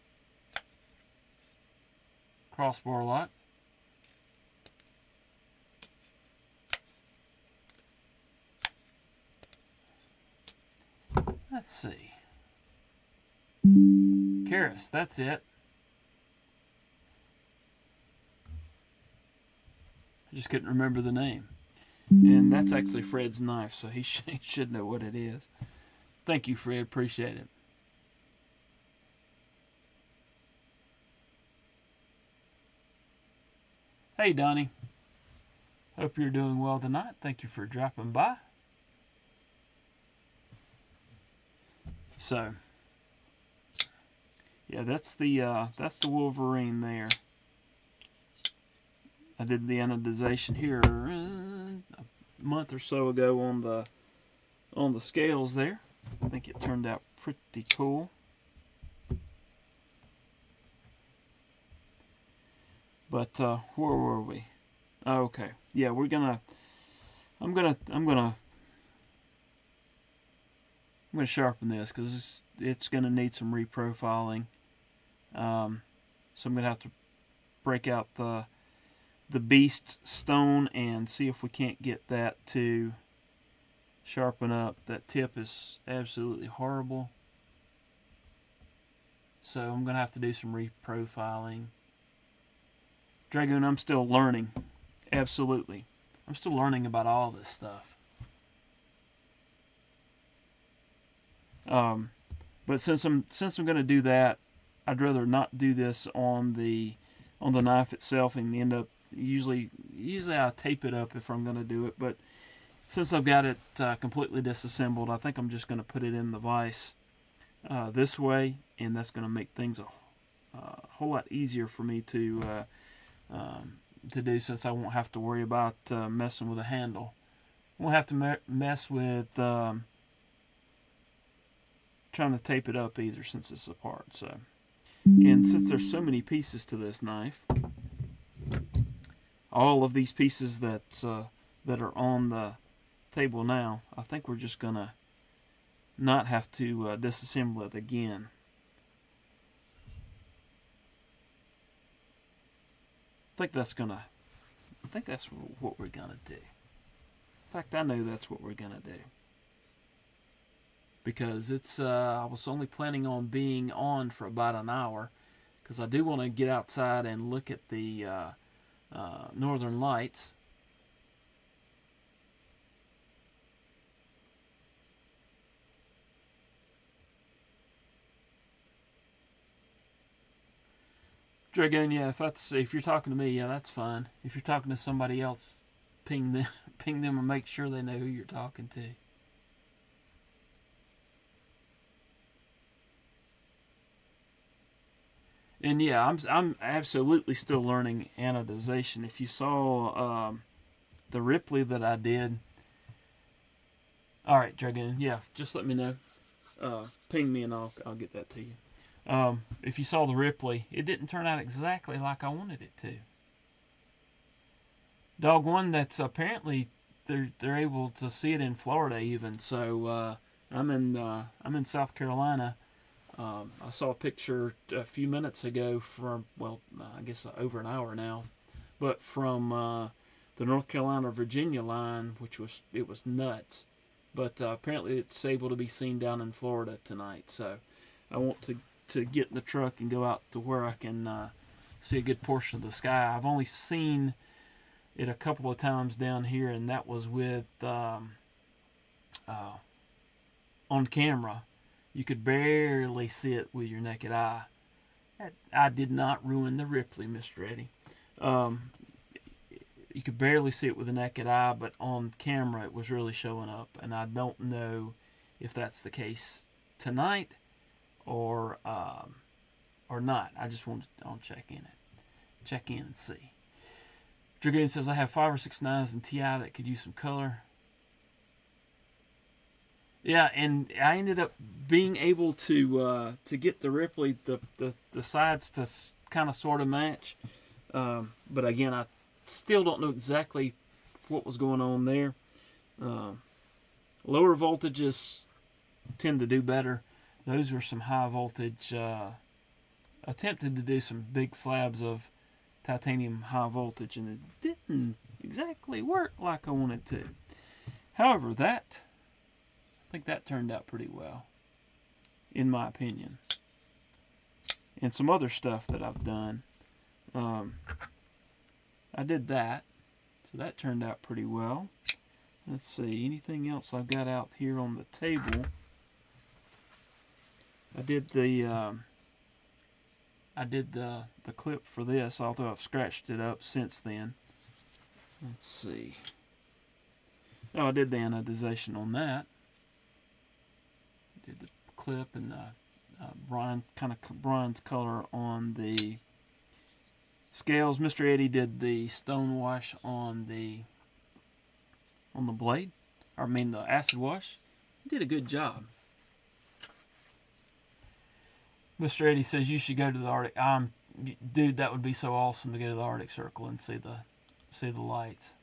crossbar lock. Let's see. Karis, that's it. I just couldn't remember the name. And that's actually Fred's knife, so he should know what it is. Thank you, Fred. Appreciate it. Hey, Donnie. Hope you're doing well tonight. Thank you for dropping by. So, yeah, that's the Wolverine there. I did the anodization here a month or so ago on the scales there. I think it turned out pretty cool. But where were we? Oh, okay. Yeah, I'm gonna sharpen this because it's gonna need some reprofiling. So I'm gonna have to break out the beast stone and see if we can't get that to sharpen up. That tip is absolutely horrible. So I'm gonna have to do some reprofiling. Dragoon, I'm still learning. Absolutely. I'm still learning about all this stuff. But since I'm going to do that, I'd rather not do this on the knife itself and end up usually I tape it up if I'm going to do it. But since I've got it completely disassembled, I think I'm just going to put it in the vise this way, and that's going to make things a whole lot easier for me to do, since I won't have to worry about messing with a handle. Won't have to mess with trying to tape it up either, since it's apart. So, and since there's so many pieces to this knife, all of these pieces that are on the table now, I think we're just gonna not have to disassemble it again. I think that's what we're gonna do. In fact, I know that's what we're gonna do, because it's I was only planning on being on for about an hour, because I do want to get outside and look at the northern lights. Dragoon, yeah, if you're talking to me, yeah, that's fine. If you're talking to somebody else, ping them and make sure they know who you're talking to. And yeah, I'm absolutely still learning anodization. If you saw the Ripley that I did, all right, Dragoon, yeah, just let me know. Ping me and I'll get that to you. If you saw the Ripley, it didn't turn out exactly like I wanted it to. Dog one, that's apparently they're able to see it in Florida even. So I'm in South Carolina. I saw a picture a few minutes ago from, I guess over an hour now, but from the North Carolina-Virginia line, it was nuts. But apparently it's able to be seen down in Florida tonight. So I want to get in the truck and go out to where I can see a good portion of the sky. I've only seen it a couple of times down here, and that was with on camera. You could barely see it with your naked eye. I did not ruin the Ripley, Mr. Eddie. You could barely see it with the naked eye, but on camera it was really showing up. And I don't know if that's the case tonight or not. I just want to check in and see. Dragoon says, I have 5 or 6 knives in TI that could use some color. Yeah, and I ended up being able to get the Ripley, the sides to kind of sort of match. But again, I still don't know exactly what was going on there. Lower voltages tend to do better. Those were some high voltage. Attempted to do some big slabs of titanium high voltage, and it didn't exactly work like I wanted to. However, I think that turned out pretty well, in my opinion. And some other stuff that I've done, I did that, so that turned out pretty well. Let's see, anything else I've got out here on the table? I did the clip for this, although I've scratched it up since then. Let's see. Oh, I did the anodization on that. Did the clip and the bronze color on the scales. Mr. Eddie did the stone wash on the blade, or I mean the acid wash. He did a good job. Mr. Eddie says you should go to the Arctic. Dude, that would be so awesome to go to the Arctic Circle and see the lights.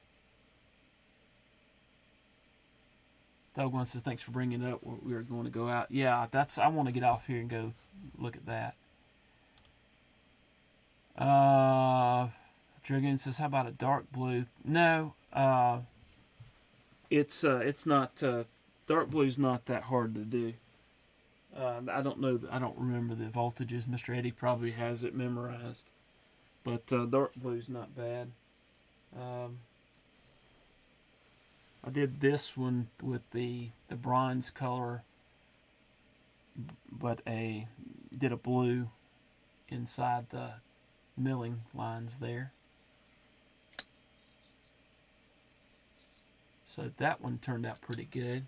Doug wants to thanks for bringing it up. We were going to go out. Yeah, I want to get off here and go look at that. Dragoon says, how about a dark blue? No, it's not. Dark blue's not that hard to do. I don't know. I don't remember the voltages. Mr. Eddie probably has it memorized, but dark blue's not bad. I did this one with the bronze color, but did a blue inside the milling lines there. So that one turned out pretty good.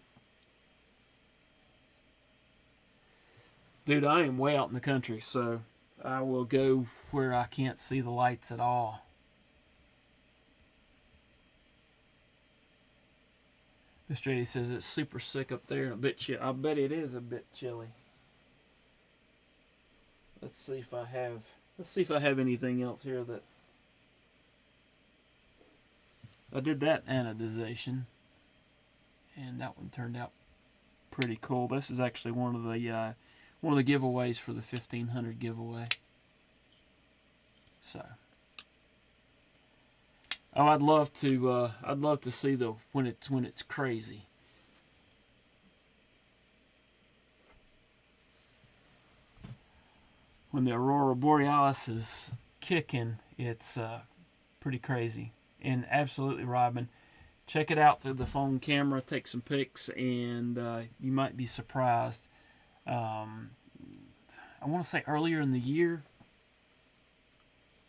Dude, I am way out in the country, so I will go where I can't see the lights at all. Mr. Eddie says it's super sick up there and a bit chilly. I bet it is a bit chilly. Let's see if I have anything else here that I did that anodization, and that one turned out pretty cool. This is actually one of the giveaways for the 1500 giveaway. So, oh, I'd love to see when it's crazy. When the Aurora Borealis is kicking, it's pretty crazy. And absolutely, Robin, check it out through the phone camera, take some pics, and you might be surprised. I want to say earlier in the year,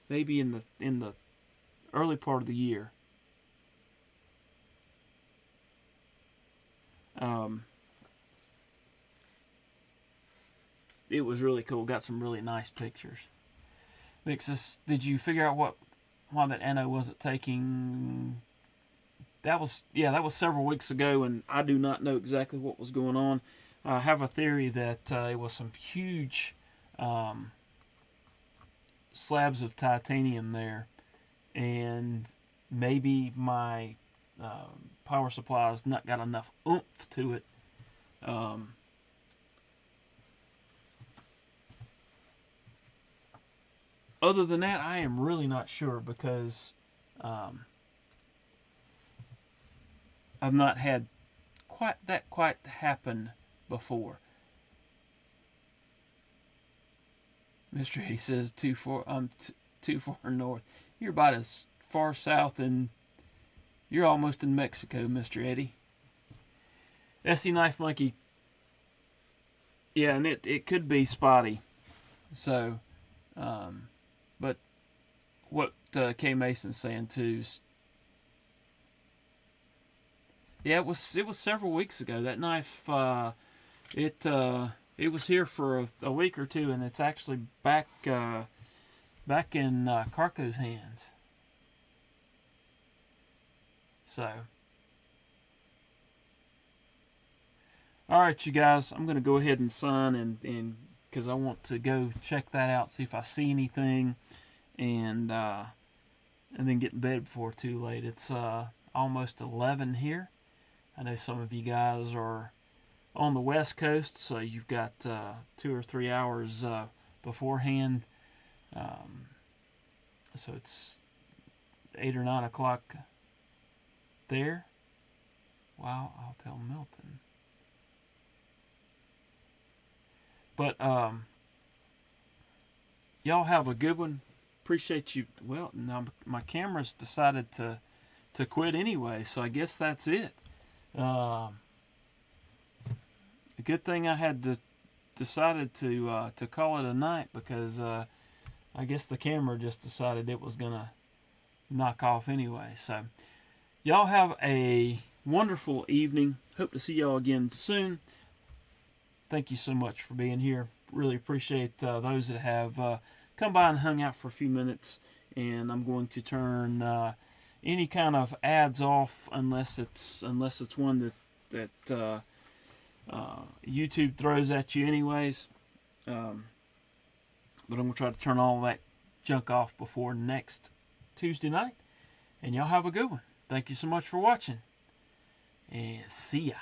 maybe in the early part of the year. It was really cool. Got some really nice pictures. Mixus, did you figure out why that anno wasn't taking? That was several weeks ago, and I do not know exactly what was going on. I have a theory that it was some huge slabs of titanium there, and maybe my power supply's not got enough oomph to it. Other than that, I am really not sure, because I've not had quite happen before. Mr. Eddie says too far north. You're about as far south, and you're almost in Mexico, Mr. Eddie. SC Knife Monkey. Yeah, and it could be spotty. So, but what K Mason's saying too. Yeah, it was several weeks ago. That knife, it was here for a week or two, and it's actually back in Carco's hands. So, all right, you guys, I'm gonna go ahead and sign, and because I want to go check that out, see if I see anything, and then get in bed before too late. It's almost 11 here. I know some of you guys are on the West Coast, so you've got 2 or 3 hours beforehand. So it's 8 or 9 o'clock there. Wow, I'll tell Milton. But y'all have a good one. Appreciate you. Well, now my camera's decided to quit anyway, so I guess that's it. A good thing I had decided to call it a night, because I guess the camera just decided it was gonna knock off anyway. So y'all have a wonderful evening. Hope to see y'all again soon. Thank you so much for being here. Really appreciate those that have come by and hung out for a few minutes. And I'm going to turn any kind of ads off unless it's one that YouTube throws at you anyways. But I'm going to try to turn all that junk off before next Tuesday night. And y'all have a good one. Thank you so much for watching. And see ya.